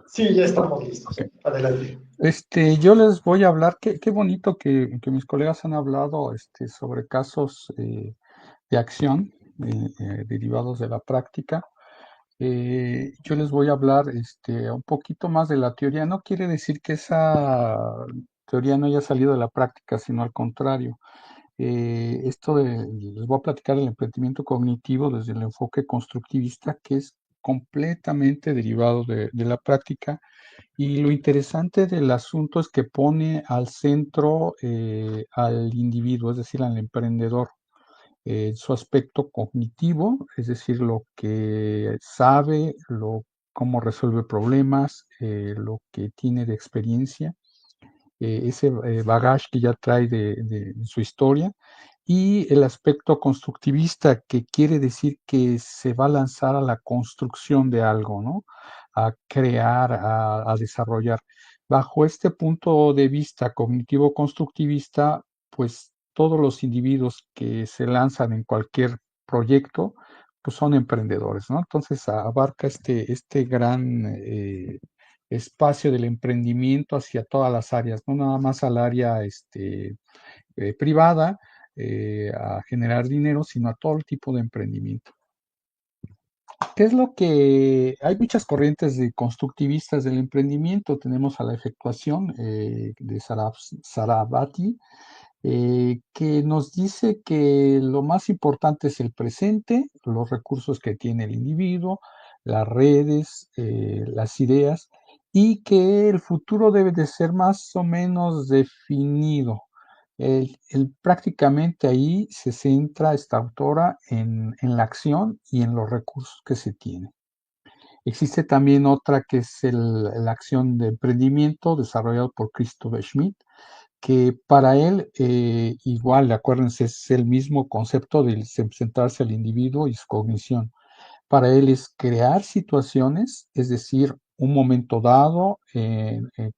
Sí, ya estamos listos. Okay. Adelante. Yo les voy a hablar, qué bonito que mis colegas han hablado sobre casos de acción derivados de la práctica. Yo les voy a hablar un poquito más de la teoría. No quiere decir que esa teoría no haya salido de la práctica, sino al contrario. Les voy a platicar del emprendimiento cognitivo desde el enfoque constructivista, que es completamente derivado de la práctica. Y lo interesante del asunto es que pone al centro al individuo, es decir, al emprendedor, su aspecto cognitivo, es decir, lo que sabe, cómo resuelve problemas, lo que tiene de experiencia, ese bagaje que ya trae de su historia, y el aspecto constructivista, que quiere decir que se va a lanzar a la construcción de algo, ¿no? A crear, a desarrollar. Bajo este punto de vista cognitivo-constructivista, pues todos los individuos que se lanzan en cualquier proyecto, pues son emprendedores, ¿no? Entonces abarca este gran espacio del emprendimiento hacia todas las áreas, no nada más al área privada, a generar dinero, sino a todo tipo de emprendimiento. ¿Qué es lo que...? Hay muchas corrientes de constructivistas del emprendimiento. Tenemos a la efectuación de Sarabhati, que nos dice que lo más importante es el presente, los recursos que tiene el individuo, las redes, las ideas, y que el futuro debe de ser más o menos definido. Prácticamente ahí se centra esta autora en la acción y en los recursos que se tienen. Existe también otra que es la acción de emprendimiento desarrollado por Christopher Schmidt, que para él, igual, acuérdense, es el mismo concepto de centrarse al individuo y su cognición. Para él es crear situaciones, es decir, un momento dado,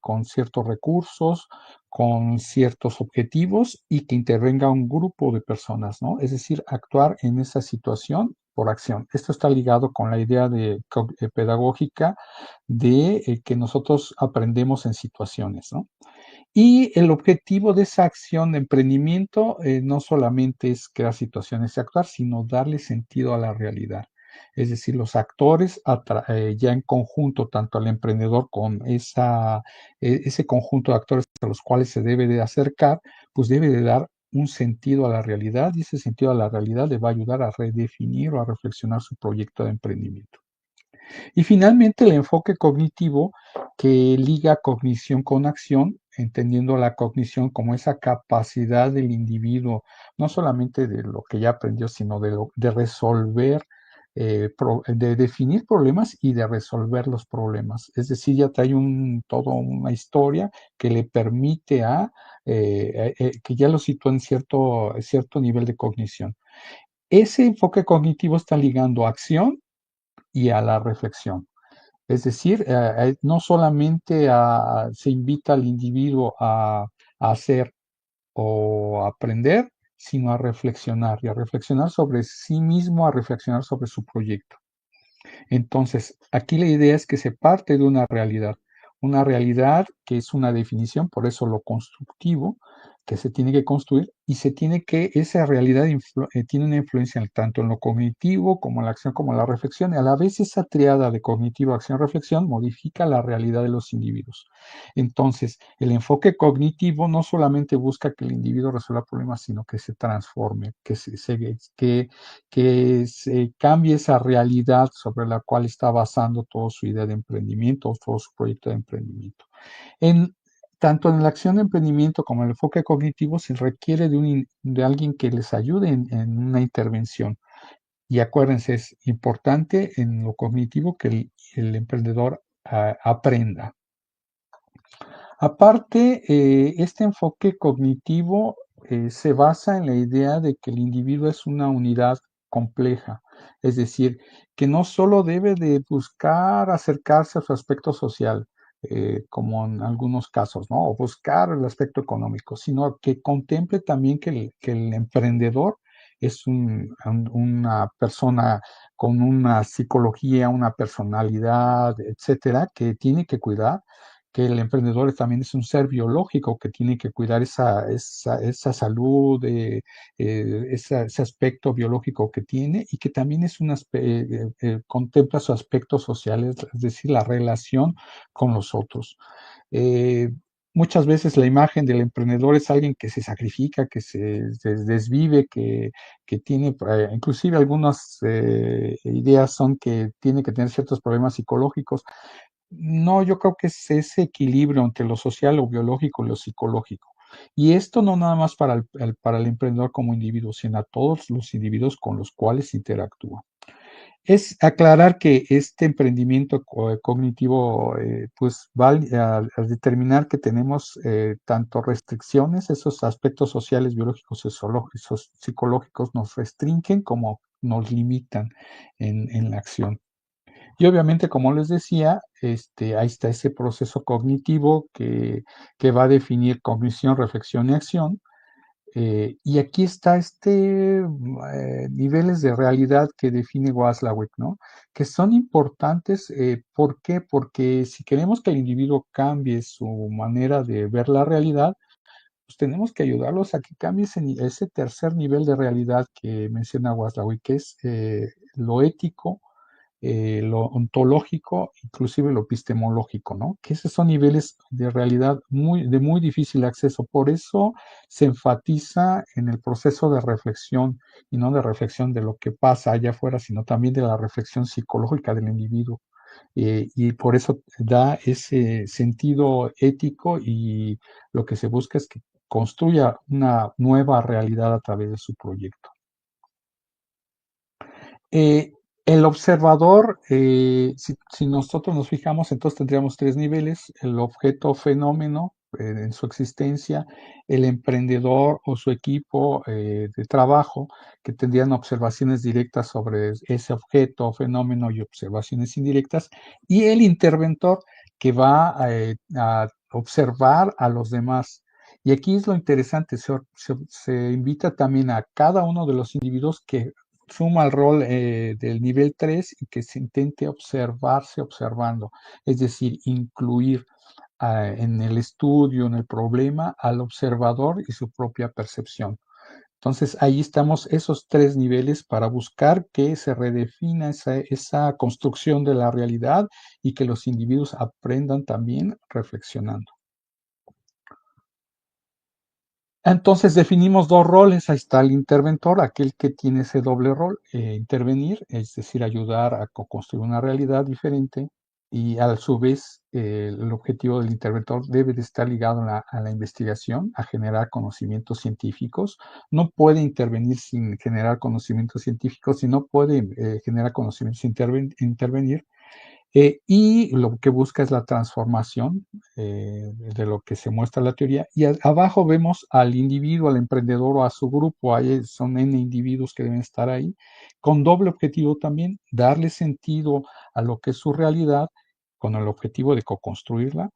con ciertos recursos, con ciertos objetivos, y que intervenga un grupo de personas, ¿no? Es decir, actuar en esa situación por acción. Esto está ligado con la idea pedagógica de que nosotros aprendemos en situaciones, ¿no? Y el objetivo de esa acción de emprendimiento no solamente es crear situaciones y actuar, sino darle sentido a la realidad. Es decir, los actores ya en conjunto, tanto al emprendedor con ese conjunto de actores a los cuales se debe de acercar, pues debe de dar un sentido a la realidad, y ese sentido a la realidad le va a ayudar a redefinir o a reflexionar su proyecto de emprendimiento. Y finalmente el enfoque cognitivo, que liga cognición con acción, entendiendo la cognición como esa capacidad del individuo, no solamente de lo que ya aprendió, sino de resolver, de definir problemas y de resolver los problemas. Es decir, ya trae toda una historia que le permite que ya lo sitúa en cierto nivel de cognición. Ese enfoque cognitivo está ligando a acción y a la reflexión. Es decir, no solamente se invita al individuo a hacer o a aprender, sino a reflexionar y a reflexionar sobre sí mismo, a reflexionar sobre su proyecto. Entonces, aquí la idea es que se parte de una realidad que es una definición, por eso lo constructivo, que se tiene que construir y esa realidad tiene una influencia tanto en lo cognitivo como en la acción como en la reflexión. Y a la vez esa triada de cognitivo, acción, reflexión modifica la realidad de los individuos. Entonces, el enfoque cognitivo no solamente busca que el individuo resuelva problemas, sino que se transforme, que se cambie esa realidad sobre la cual está basando toda su idea de emprendimiento, todo su proyecto de emprendimiento. Tanto en la acción de emprendimiento como en el enfoque cognitivo se requiere de alguien que les ayude en una intervención. Y acuérdense, es importante en lo cognitivo que el emprendedor aprenda. Aparte, este enfoque cognitivo se basa en la idea de que el individuo es una unidad compleja, es decir, que no solo debe de buscar acercarse a su aspecto social, como en algunos casos, ¿no? O buscar el aspecto económico, sino que contemple también que el emprendedor es una persona con una psicología, una personalidad, etcétera, que tiene que cuidar, que el emprendedor también es un ser biológico que tiene que cuidar esa salud, ese aspecto biológico que tiene y que también contempla su aspecto social, es decir, la relación con los otros. Muchas veces la imagen del emprendedor es alguien que se sacrifica, que se desvive, que tiene, inclusive algunas ideas son que tiene que tener ciertos problemas psicológicos. No, yo creo que es ese equilibrio entre lo social, lo biológico y lo psicológico. Y esto no nada más para el emprendedor como individuo, sino a todos los individuos con los cuales interactúa. Es aclarar que este emprendimiento cognitivo pues va a determinar que tenemos tanto restricciones, esos aspectos sociales, biológicos y psicológicos nos restringen como nos limitan en la acción. Y obviamente, como les decía, ahí está ese proceso cognitivo que va a definir cognición, reflexión y acción. Y aquí está niveles de realidad que define Waslawick, ¿no? Que son importantes. ¿Por qué? Porque si queremos que el individuo cambie su manera de ver la realidad, pues tenemos que ayudarlos a que cambie ese tercer nivel de realidad que menciona Waslawick, que es lo ético, lo ontológico, inclusive lo epistemológico, ¿no? Que esos son niveles de realidad de muy difícil acceso. Por eso se enfatiza en el proceso de reflexión y no de reflexión de lo que pasa allá afuera, sino también de la reflexión psicológica del individuo. Y por eso da ese sentido ético y lo que se busca es que construya una nueva realidad a través de su proyecto. El observador, si nosotros nos fijamos, entonces tendríamos tres niveles: el objeto fenómeno en su existencia, el emprendedor o su equipo de trabajo, que tendrían observaciones directas sobre ese objeto, fenómeno y observaciones indirectas, y el interventor, que va a observar a los demás. Y aquí es lo interesante, se invita también a cada uno de los individuos que suma el rol del nivel 3 y que se intente observarse observando, es decir, incluir en el estudio, en el problema, al observador y su propia percepción. Entonces, ahí estamos esos tres niveles para buscar que se redefina esa construcción de la realidad y que los individuos aprendan también reflexionando. Entonces definimos dos roles. Ahí está el interventor, aquel que tiene ese doble rol, intervenir, es decir, ayudar a construir una realidad diferente, y a su vez el objetivo del interventor debe de estar ligado a la investigación, a generar conocimientos científicos. No puede intervenir sin generar conocimientos científicos, y no puede generar conocimientos sin intervenir. Y lo que busca es la transformación de lo que se muestra en la teoría. Y abajo vemos al individuo, al emprendedor o a su grupo. Son N individuos que deben estar ahí, con doble objetivo también: darle sentido a lo que es su realidad, con el objetivo de co-construirla.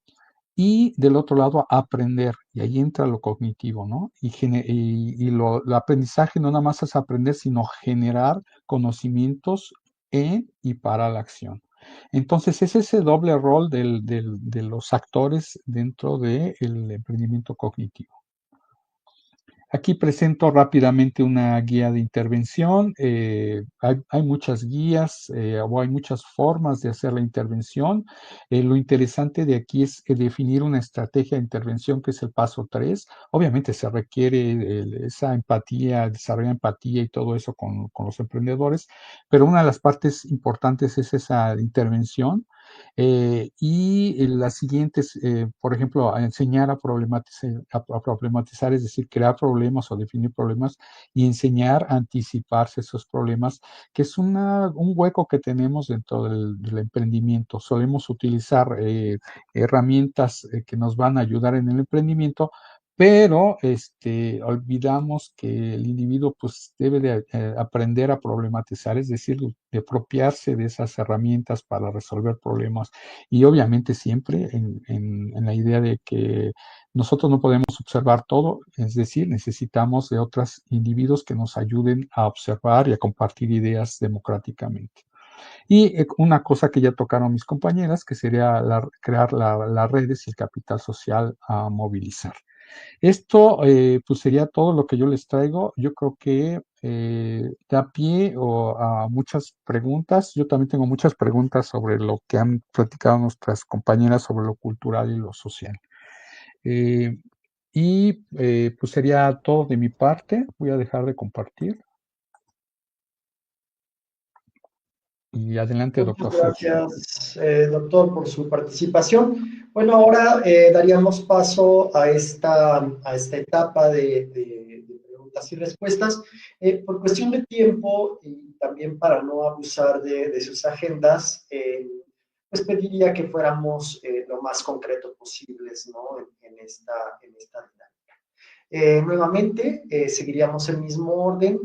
Y del otro lado, aprender, y ahí entra lo cognitivo, ¿no? El aprendizaje no nada más es aprender, sino generar conocimientos en y para la acción. Entonces, es ese doble rol de los actores dentro del emprendimiento cognitivo. Aquí presento rápidamente una guía de intervención. Hay muchas guías o hay muchas formas de hacer la intervención. Lo interesante de aquí es definir una estrategia de intervención, que es el paso 3. Obviamente se requiere esa empatía, desarrollar empatía y todo eso con los emprendedores, pero una de las partes importantes es esa intervención. Y las siguientes, por ejemplo, a enseñar a problematizar, es decir, crear problemas o definir problemas, y enseñar a anticiparse esos problemas, que es un hueco que tenemos dentro del emprendimiento. Solemos utilizar herramientas que nos van a ayudar en el emprendimiento, pero olvidamos que el individuo pues debe de aprender a problematizar, es decir, de apropiarse de esas herramientas para resolver problemas. Y obviamente siempre en la idea de que nosotros no podemos observar todo, es decir, necesitamos de otros individuos que nos ayuden a observar y a compartir ideas democráticamente. Y una cosa que ya tocaron mis compañeras, que sería crear las redes y el capital social a movilizar. Esto pues sería todo lo que yo les traigo. Yo creo que da pie a muchas preguntas. Yo también tengo muchas preguntas sobre lo que han platicado nuestras compañeras sobre lo cultural y lo social. Pues sería todo de mi parte. Voy a dejar de compartir. Y adelante, Muchas doctor Sergio. gracias, doctor, por su participación. Bueno, ahora daríamos paso a esta etapa de preguntas y respuestas. Por cuestión de tiempo y también para no abusar de sus agendas, pues pediría que fuéramos lo más concreto posibles, ¿no? En esta dinámica. Nuevamente, seguiríamos el mismo orden.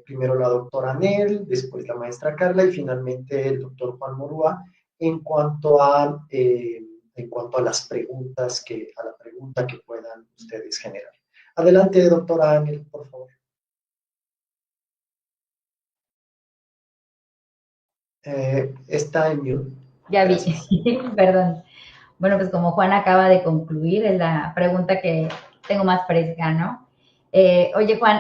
Primero la doctora Anel, después la maestra Carla y finalmente el doctor Juan Morúa en cuanto a las preguntas a la pregunta que puedan ustedes generar. Adelante, doctora Anel, por favor. Está en mute. Ya vi, perdón. Bueno, pues como Juan acaba de concluir, es la pregunta que tengo más fresca, ¿no? Oye, Juan,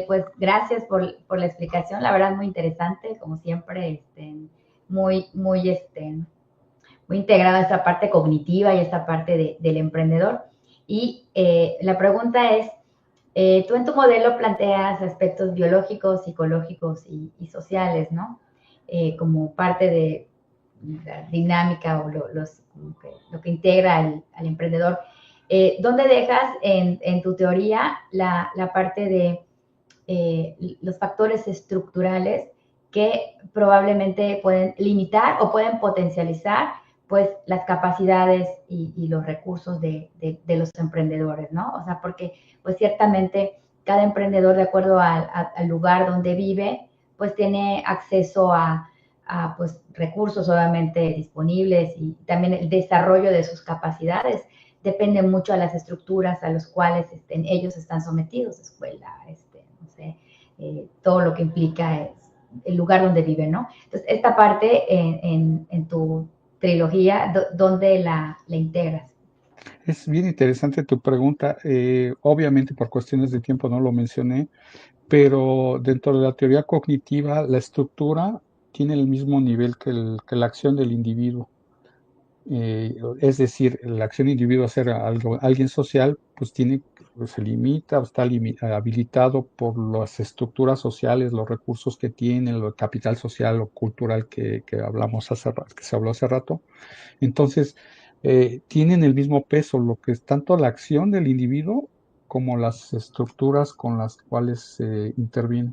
pues gracias por la explicación, la verdad muy interesante, como siempre, muy integrada esta parte cognitiva y esta parte del emprendedor. Y la pregunta es, tú en tu modelo planteas aspectos biológicos, psicológicos y sociales, ¿no? Como parte de la dinámica o lo que integra al emprendedor. ¿Dónde dejas en tu teoría la parte de los factores estructurales que probablemente pueden limitar o pueden potencializar pues las capacidades y los recursos de los emprendedores, ¿no? O sea, porque pues ciertamente cada emprendedor, de acuerdo al lugar donde vive, pues tiene acceso a pues recursos obviamente disponibles, y también el desarrollo de sus capacidades depende mucho de las estructuras a las cuales ellos están sometidos, escuela, no sé, todo lo que implica el lugar donde viven, ¿no? Entonces, esta parte en tu trilogía, ¿dónde la integras? Es bien interesante tu pregunta. Obviamente por cuestiones de tiempo no lo mencioné, pero dentro de la teoría cognitiva, la estructura tiene el mismo nivel que la acción del individuo. Es decir, la acción individual, ser alguien social, pues tiene se limita o está habilitado por las estructuras sociales, los recursos que tiene, el capital social o cultural que hablamos que se habló hace rato. Entonces, tienen el mismo peso, lo que es tanto la acción del individuo como las estructuras con las cuales se interviene.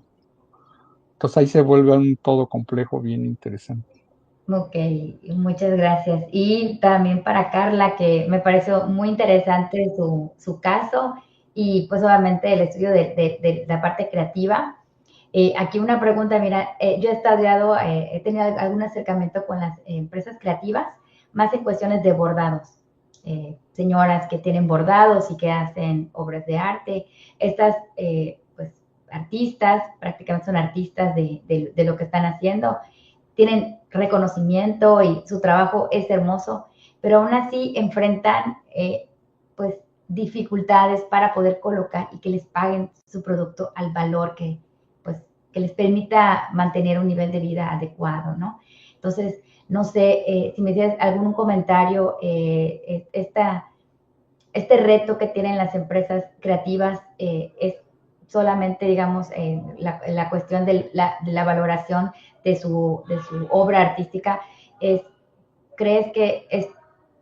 Entonces ahí se vuelve un todo complejo bien interesante. Ok, muchas gracias. Y también para Carla, que me pareció muy interesante su caso y pues obviamente el estudio de la parte creativa. Aquí una pregunta, mira, yo he estudiado, he tenido algún acercamiento con las empresas creativas, más en cuestiones de bordados. Señoras que tienen bordados y que hacen obras de arte. Estas, pues, artistas, prácticamente son artistas de lo que están haciendo, tienen reconocimiento y su trabajo es hermoso, pero aún así enfrentan, pues, dificultades para poder colocar y que les paguen su producto al valor pues, que les permita mantener un nivel de vida adecuado, ¿no? Entonces, no sé si me tienes algún comentario, este reto que tienen las empresas creativas es solamente, digamos, la cuestión de la valoración de su obra artística. ¿Crees que es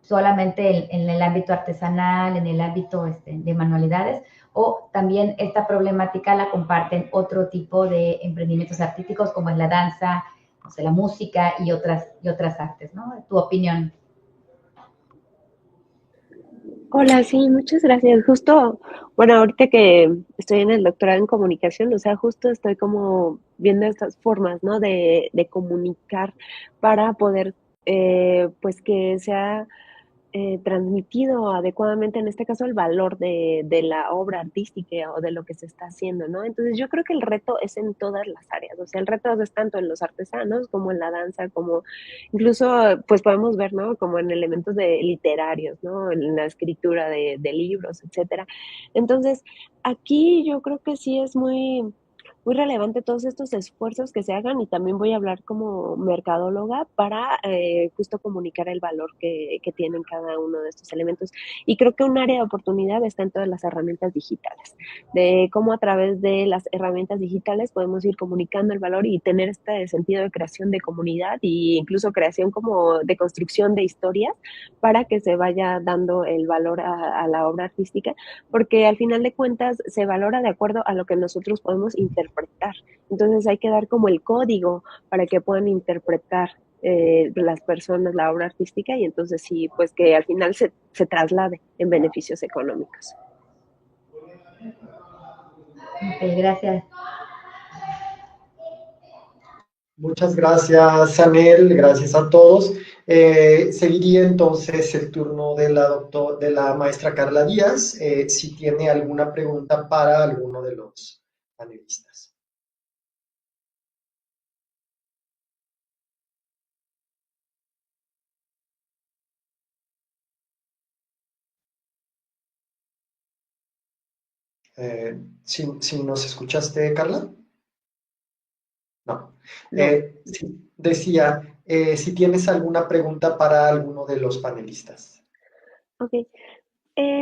solamente en el ámbito artesanal, en el ámbito de manualidades, o también esta problemática la comparten otro tipo de emprendimientos artísticos como es la danza, no sé, la música y otras artes, ¿no? Tu opinión. Hola, sí, muchas gracias. Justo, bueno, ahorita que estoy en el doctorado en comunicación, o sea, justo estoy como viendo estas formas, ¿no? De comunicar para poder, pues, que sea transmitido adecuadamente, en este caso, el valor de la obra artística o de lo que se está haciendo, ¿no? Entonces yo creo que el reto es en todas las áreas, o sea, el reto es tanto en los artesanos como en la danza, como incluso, pues podemos ver, ¿no? Como en elementos de literarios, ¿no? En la escritura de libros, etcétera. Entonces, aquí yo creo que sí es muy relevante todos estos esfuerzos que se hagan y también voy a hablar como mercadóloga para justo comunicar el valor que tienen cada uno de estos elementos. Y creo que un área de oportunidad está en todas las herramientas digitales, de cómo a través de las herramientas digitales podemos ir comunicando el valor y tener este sentido de creación de comunidad e incluso creación como de construcción de historias para que se vaya dando el valor a la obra artística, porque al final de cuentas se valora de acuerdo a lo que nosotros podemos interpretar. Entonces hay que dar como el código para que puedan interpretar las personas la obra artística y entonces sí, pues que al final se traslade en beneficios económicos. Ok, gracias. Muchas gracias, Anel, gracias a todos. Seguiría entonces el turno de la maestra Carla Díaz, si tiene alguna pregunta para alguno de los panelistas. ¿Sí nos escuchaste, Carla? No. No. Sí, decía, si tienes alguna pregunta para alguno de los panelistas. Ok.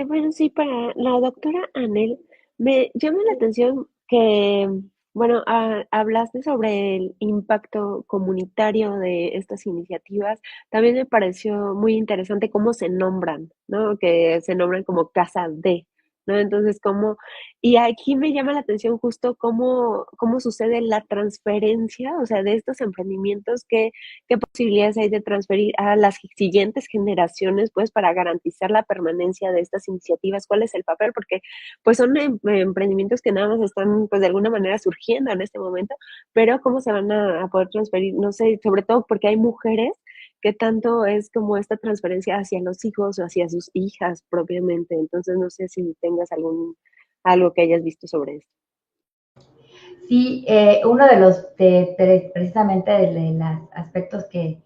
Bueno, sí, para la doctora Anel, me llama la atención que, bueno, hablaste sobre el impacto comunitario de estas iniciativas. También me pareció muy interesante cómo se nombran, ¿no? Que se nombran como Casa de, ¿no? Entonces, y aquí me llama la atención justo cómo sucede la transferencia, o sea, de estos emprendimientos, qué posibilidades hay de transferir a las siguientes generaciones, pues, para garantizar la permanencia de estas iniciativas, cuál es el papel, porque, pues, son emprendimientos que nada más están, pues, de alguna manera surgiendo en este momento, pero cómo se van a poder transferir, no sé, sobre todo porque hay mujeres que tanto es como esta transferencia hacia los hijos o hacia sus hijas propiamente. Entonces, no sé si tengas algo que hayas visto sobre esto. Sí, uno de los, precisamente de los aspectos que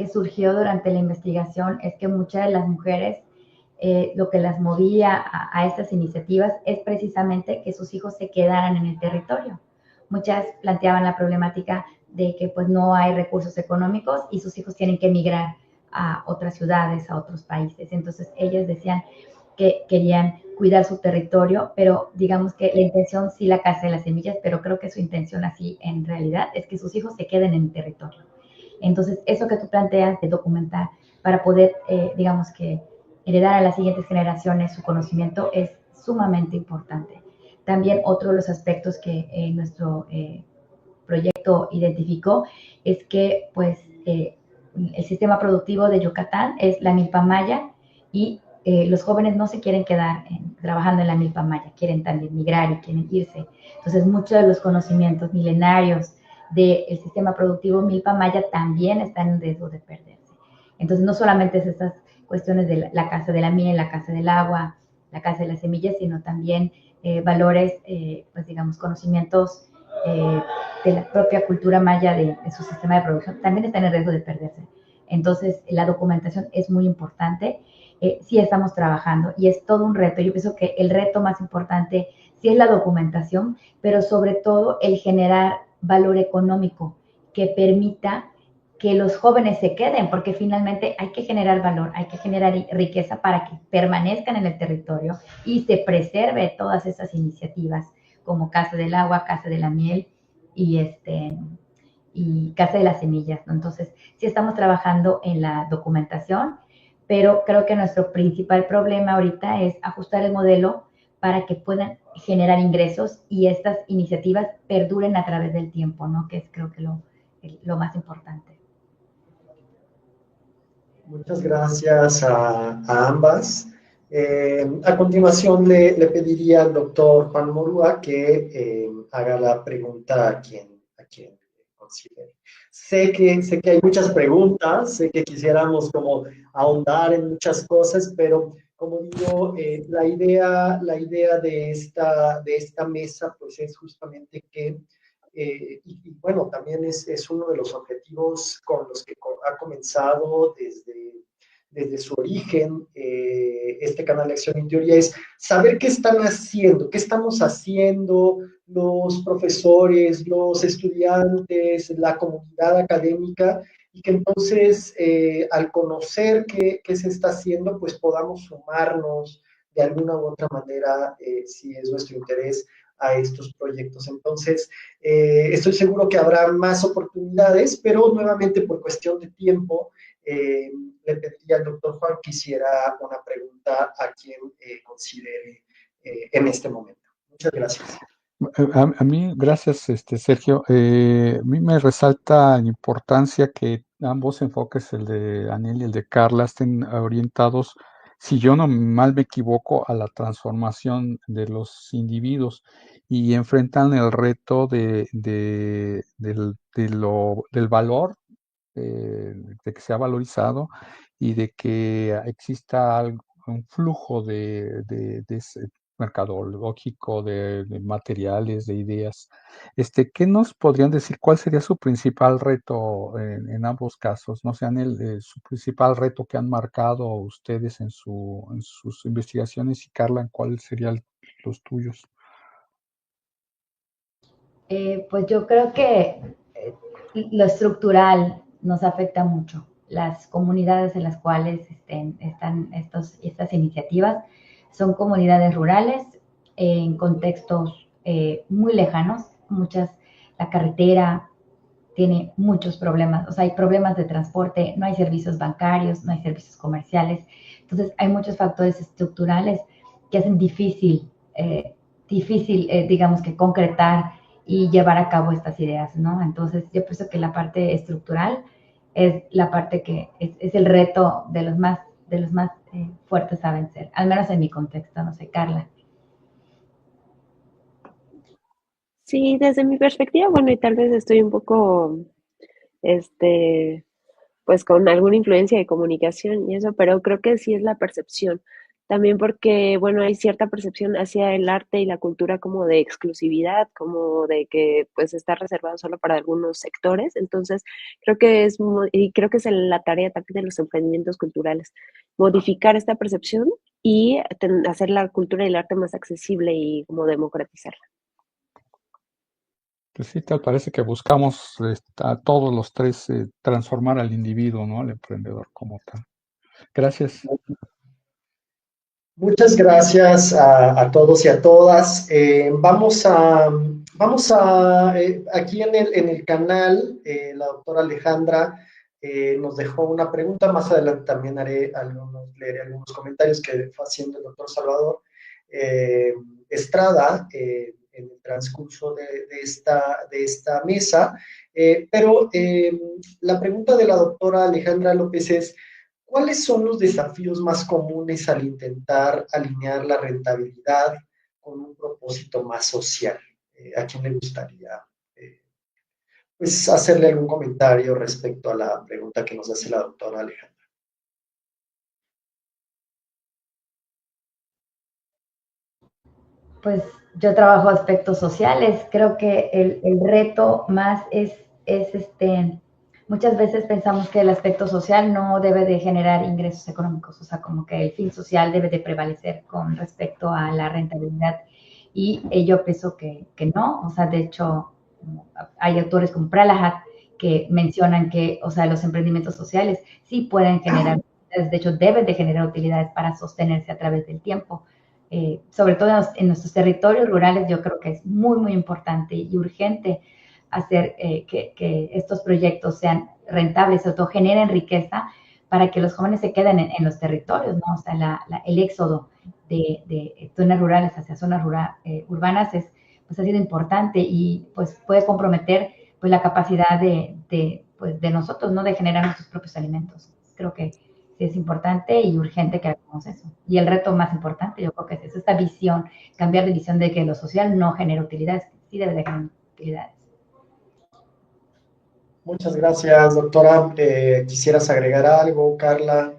surgió durante la investigación es que muchas de las mujeres, lo que las movía a estas iniciativas es precisamente que sus hijos se quedaran en el territorio. Muchas planteaban la problemática de que pues no hay recursos económicos y sus hijos tienen que emigrar a otras ciudades, a otros países. Entonces ellas decían, que querían cuidar su territorio, pero digamos que la intención sí la Casa de las Semillas, pero creo que su intención así en realidad es que sus hijos se queden en el territorio. Entonces, eso que tú planteas de documentar para poder, digamos que, heredar a las siguientes generaciones su conocimiento es sumamente importante. También otro de los aspectos que nuestro proyecto identificó es que, pues, el sistema productivo de Yucatán es la milpa maya y los jóvenes no se quieren quedar trabajando en la milpa maya, quieren también migrar y quieren irse. Entonces, muchos de los conocimientos milenarios del sistema productivo milpa maya también están en riesgo de perderse. Entonces, no solamente es estas cuestiones de la casa de la miel, la casa del agua, la casa de las semillas, sino también valores, pues digamos, conocimientos de la propia cultura maya de su sistema de producción, también están en riesgo de perderse. Entonces, la documentación es muy importante. Sí estamos trabajando y es todo un reto. Yo pienso que el reto más importante sí es la documentación, pero sobre todo el generar valor económico que permita que los jóvenes se queden, porque finalmente hay que generar valor, hay que generar riqueza para que permanezcan en el territorio y se preserve todas esas iniciativas como Casa del Agua, Casa de la Miel y Casa de las Semillas, ¿no? Entonces, sí estamos trabajando en la documentación, pero creo que nuestro principal problema ahorita es ajustar el modelo para que puedan generar ingresos y estas iniciativas perduren a través del tiempo, ¿no? Que es creo que lo más importante. Muchas gracias a ambas. A continuación le pediría al doctor Juan Morúa que haga la pregunta a quien considere. Sé que hay muchas preguntas, sé que quisiéramos como ahondar en muchas cosas, pero como digo, la idea de esta mesa pues es justamente que y bueno, también es uno de los objetivos con los que ha comenzado desde su origen este canal de Acción en Teoría, es saber qué están haciendo, qué estamos haciendo los profesores, los estudiantes, la comunidad académica, y que entonces al conocer qué se está haciendo, pues podamos sumarnos de alguna u otra manera, si es nuestro interés, a estos proyectos. Entonces, estoy seguro que habrá más oportunidades, pero nuevamente por cuestión de tiempo, le pediría al doctor Juan que hiciera una pregunta a quien considere en este momento. Muchas gracias. A mí, gracias, Sergio. A mí me resalta la importancia que ambos enfoques, el de Anel y el de Carla, estén orientados, si yo no mal me equivoco, a la transformación de los individuos y enfrentan el reto del valor, de que sea valorizado y de que exista un flujo de ese mercadológico, de materiales, de ideas. ¿Qué nos podrían decir? ¿Cuál sería su principal reto en ambos casos? No sé, su principal reto que han marcado ustedes en sus investigaciones, y Carla, ¿cuál serían los tuyos? Pues yo creo que lo estructural nos afecta mucho. Las comunidades en las cuales están estas iniciativas son comunidades rurales en contextos muy lejanos. La carretera tiene muchos problemas, o sea, hay problemas de transporte, no hay servicios bancarios, no hay servicios comerciales. Entonces, hay muchos factores estructurales que hacen difícil, digamos que concretar y llevar a cabo estas ideas, ¿no? Entonces, yo pienso que la parte estructural es la parte que es el reto de los más fuertes a vencer, al menos en mi contexto, no sé, Carla. Sí, desde mi perspectiva, bueno, y tal vez estoy un poco, pues con alguna influencia de comunicación y eso, pero creo que sí es la percepción. También porque, bueno, hay cierta percepción hacia el arte y la cultura como de exclusividad, como de que pues está reservado solo para algunos sectores. Entonces, creo que y creo que es la tarea también de los emprendimientos culturales, modificar esta percepción y hacer la cultura y el arte más accesible y como democratizarla. Pues sí, tal parece que buscamos a todos los tres transformar al individuo, ¿no? Al emprendedor como tal. Gracias. Muchas gracias a todos y a todas. Aquí en el canal, la doctora Alejandra nos dejó una pregunta. Más adelante también leeré algunos comentarios que fue haciendo el doctor Salvador Estrada en el transcurso de esta mesa. Pero la pregunta de la doctora Alejandra López es: ¿cuáles son los desafíos más comunes al intentar alinear la rentabilidad con un propósito más social? ¿A quién le gustaría eh, pues hacerle algún comentario respecto a la pregunta que nos hace la doctora Alejandra? Pues yo trabajo aspectos sociales. Creo que el reto más muchas veces pensamos que el aspecto social no debe de generar ingresos económicos, o sea, como que el fin social debe de prevalecer con respecto a la rentabilidad. Y yo pienso que no, o sea, de hecho, hay autores como Pralahat que mencionan que, o sea, los emprendimientos sociales sí pueden generar, de hecho, deben de generar utilidades para sostenerse a través del tiempo. Sobre todo en nuestros territorios rurales, yo creo que es muy, muy importante y urgente hacer que estos proyectos sean rentables, sobre todo generen riqueza para que los jóvenes se queden en los territorios, ¿no? O sea, el éxodo de zonas rurales hacia zonas urbanas pues, ha sido importante y pues puede comprometer pues, la capacidad pues, de nosotros, ¿no? De generar nuestros propios alimentos. Creo que sí es importante y urgente que hagamos eso. Y el reto más importante, yo creo que es eso, esta visión, cambiar de visión de que lo social no genera utilidades, sí debe de generar utilidades. Muchas gracias, doctora. ¿Quisieras agregar algo, Carla,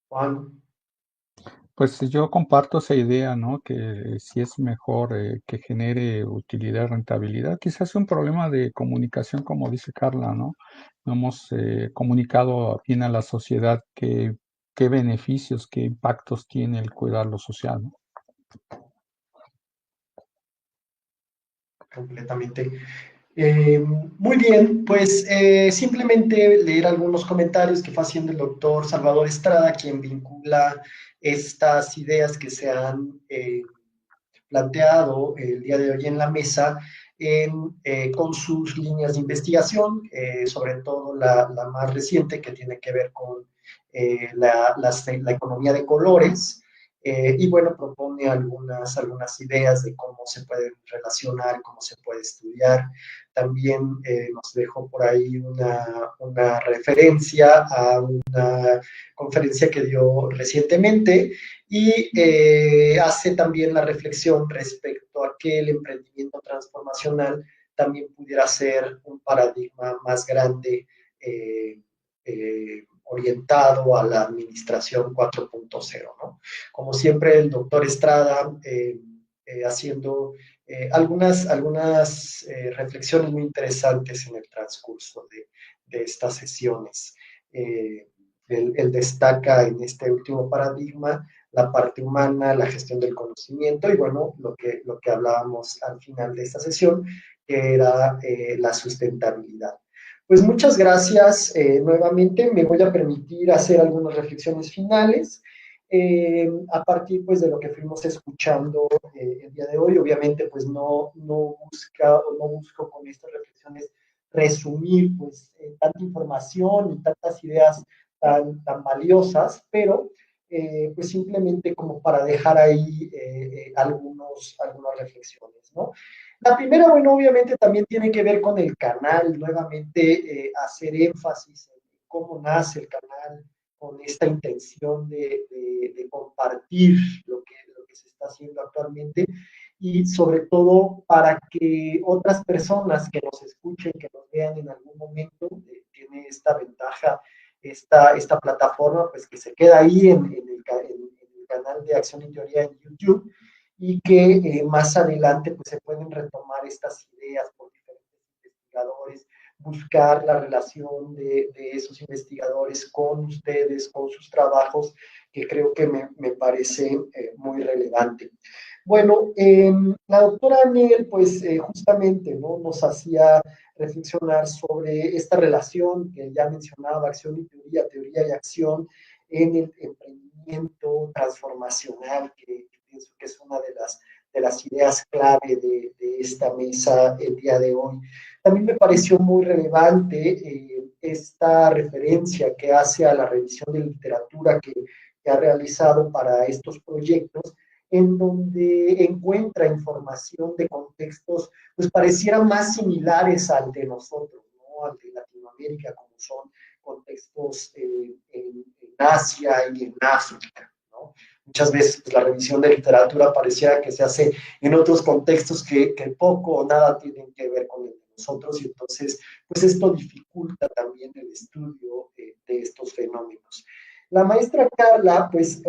Juan? Pues yo comparto esa idea, ¿no? Que sí es mejor que genere utilidad, rentabilidad. Quizás es un problema de comunicación, como dice Carla, ¿no? No hemos comunicado bien a la sociedad qué beneficios, qué impactos tiene el cuidar lo social, ¿no? Completamente. Muy bien, pues simplemente leer algunos comentarios que fue haciendo el doctor Salvador Estrada, quien vincula estas ideas que se han planteado el día de hoy en la mesa con sus líneas de investigación, sobre todo la más reciente que tiene que ver con la economía de colores. Y bueno, propone algunas ideas de cómo se puede relacionar, cómo se puede estudiar. También nos dejó por ahí una referencia a una conferencia que dio recientemente y hace también la reflexión respecto a que el emprendimiento transformacional también pudiera ser un paradigma más grande orientado a la administración 4.0, ¿no? Como siempre, el doctor Estrada haciendo algunas reflexiones muy interesantes en el transcurso de estas sesiones. Él destaca en este último paradigma la parte humana, la gestión del conocimiento y bueno, lo que hablábamos al final de esta sesión, que era la sustentabilidad. Pues muchas gracias nuevamente. Me voy a permitir hacer algunas reflexiones finales a partir pues de lo que fuimos escuchando el día de hoy. Obviamente pues no busco con estas reflexiones resumir pues tanta información y tantas ideas tan valiosas, pero pues simplemente como para dejar ahí algunas reflexiones, ¿no? La primera, bueno, obviamente también tiene que ver con el canal, nuevamente hacer énfasis en cómo nace el canal, con esta intención de compartir lo que se está haciendo actualmente y sobre todo para que otras personas que nos escuchen, que nos vean en algún momento, tiene esta ventaja, esta plataforma, pues que se queda ahí en el canal de Acción y Teoría en YouTube y que más adelante pues se pueden retomar estas ideas por diferentes investigadores, buscar la relación de esos investigadores con ustedes, con sus trabajos, que creo que me parece muy relevante. Bueno, la doctora Anel, pues justamente, ¿no? Nos hacía reflexionar sobre esta relación que ya mencionaba, acción y teoría, teoría y acción en el emprendimiento emprendimiento transformacional, que pienso que es una de las ideas clave de esta mesa el día de hoy. También me pareció muy relevante esta referencia que hace a la revisión de literatura que ha realizado para estos proyectos, en donde encuentra información de contextos, pues parecieran más similares al de nosotros, ¿no? Al de Latinoamérica, como son contextos en Asia y en África, ¿no? Muchas veces pues, la revisión de literatura pareciera que se hace en otros contextos que poco o nada tienen que ver con el de nosotros, y entonces pues esto dificulta también el estudio de estos fenómenos. La maestra Carla, pues,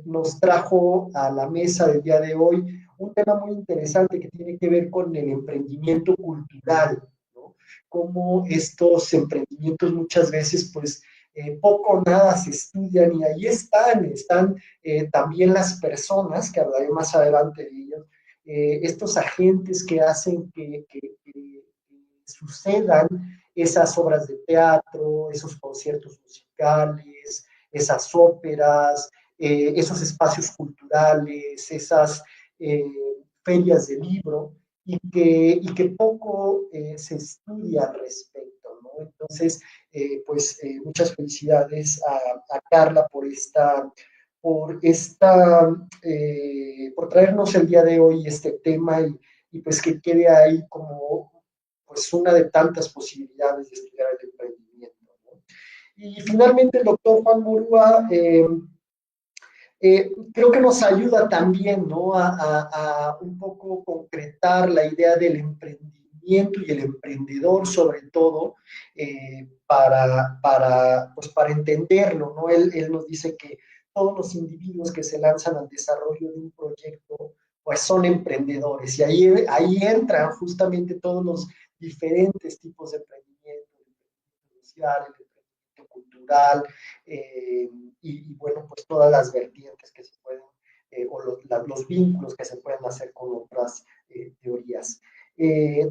nos trajo a la mesa del día de hoy un tema muy interesante que tiene que ver con el emprendimiento cultural, ¿no? Cómo estos emprendimientos muchas veces, pues, poco o nada se estudian y ahí están también las personas, que hablaré más adelante de ellos, estos agentes que hacen que sucedan esas obras de teatro, esos conciertos musicales, esas óperas, esos espacios culturales, esas ferias de libro, y que poco se estudia al respecto, ¿no? Entonces, muchas felicidades a Carla por traernos el día de hoy este tema y pues que quede ahí como pues una de tantas posibilidades de estudiar el emprendimiento, ¿no? Y finalmente el doctor Juan Murúa creo que nos ayuda también, ¿no? A un poco concretar la idea del emprendimiento y el emprendedor sobre todo para entenderlo, ¿no? Él nos dice que todos los individuos que se lanzan al desarrollo de un proyecto pues son emprendedores y ahí entran justamente todos los diferentes tipos de emprendimiento, el emprendimiento social, el emprendimiento cultural, bueno, pues todas las vertientes que se pueden, o los vínculos que se pueden hacer con otras teorías.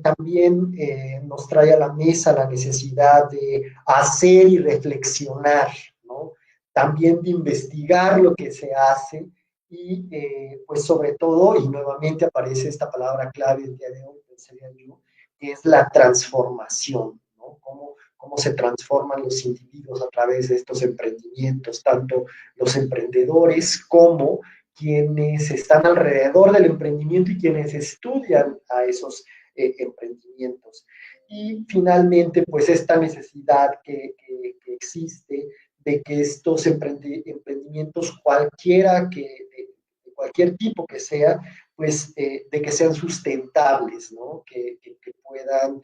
También nos trae a la mesa la necesidad de hacer y reflexionar, ¿no? También de investigar lo que se hace y pues sobre todo, y nuevamente aparece esta palabra clave el día de hoy, pensaría yo, que es la transformación, ¿no? Cómo se transforman los individuos a través de estos emprendimientos, tanto los emprendedores como quienes están alrededor del emprendimiento y quienes estudian a esos emprendimientos. Y finalmente, pues esta necesidad que existe de que estos emprendimientos, de cualquier tipo que sea, pues de que sean sustentables, ¿no? Que puedan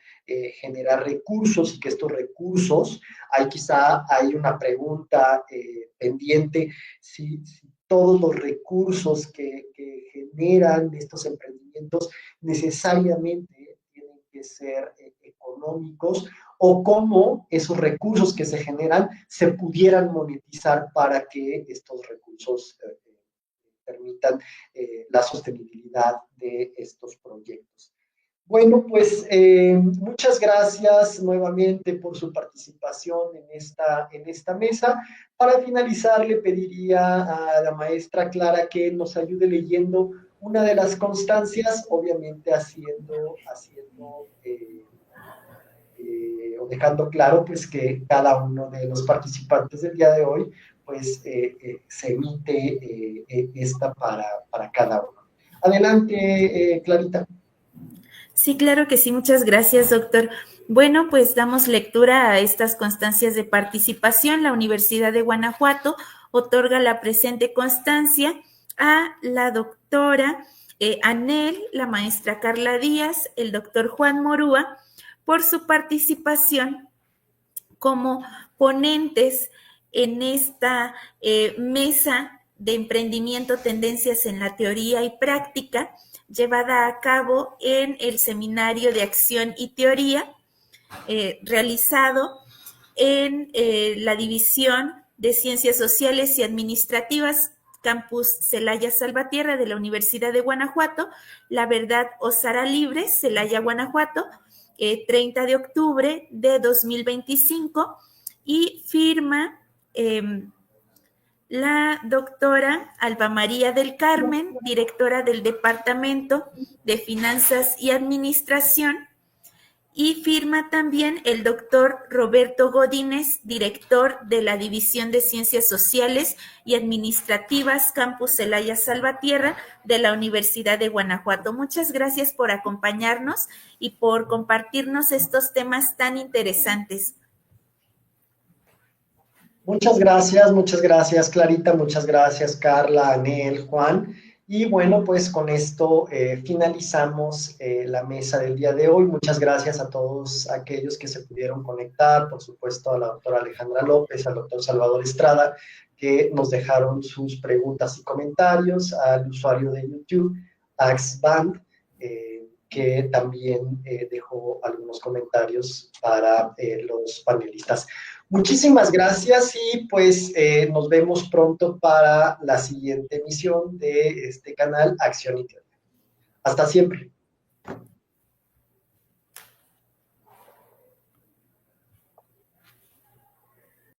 generar recursos y que estos recursos, quizá hay una pregunta pendiente, si todos los recursos que generan estos emprendimientos necesariamente tienen que ser económicos, o cómo esos recursos que se generan se pudieran monetizar para que estos recursos permitan la sostenibilidad de estos proyectos. Bueno, pues muchas gracias nuevamente por su participación en esta mesa. Para finalizar, le pediría a la maestra Clara que nos ayude leyendo una de las constancias, obviamente o dejando claro pues que cada uno de los participantes del día de hoy pues se emite esta para cada uno. Adelante, Clarita. Sí, claro que sí, muchas gracias, doctor. Bueno, pues damos lectura a estas constancias de participación. La Universidad de Guanajuato otorga la presente constancia a la doctora Anel, la maestra Carla Díaz, el doctor Juan Morúa, por su participación como ponentes en esta mesa de emprendimiento, tendencias en la teoría y práctica, llevada a cabo en el Seminario de Acción y Teoría, realizado en la División de Ciencias Sociales y Administrativas, Campus Celaya Salvatierra de la Universidad de Guanajuato, La Verdad os hará libres, Celaya, Guanajuato, 30 de octubre de 2025, y firma la doctora Alba María del Carmen, directora del Departamento de Finanzas y Administración, y firma también el doctor Roberto Godínez, director de la División de Ciencias Sociales y Administrativas, Campus Celaya Salvatierra, de la Universidad de Guanajuato. Muchas gracias por acompañarnos y por compartirnos estos temas tan interesantes. Muchas gracias Clarita, muchas gracias Carla, Anel, Juan. Y bueno, pues con esto finalizamos la mesa del día de hoy. Muchas gracias a todos aquellos que se pudieron conectar, por supuesto a la doctora Alejandra López, al doctor Salvador Estrada, que nos dejaron sus preguntas y comentarios, al usuario de YouTube, Axband, que también dejó algunos comentarios para los panelistas. Muchísimas gracias y pues nos vemos pronto para la siguiente emisión de este canal Acción y Teoría. Hasta siempre.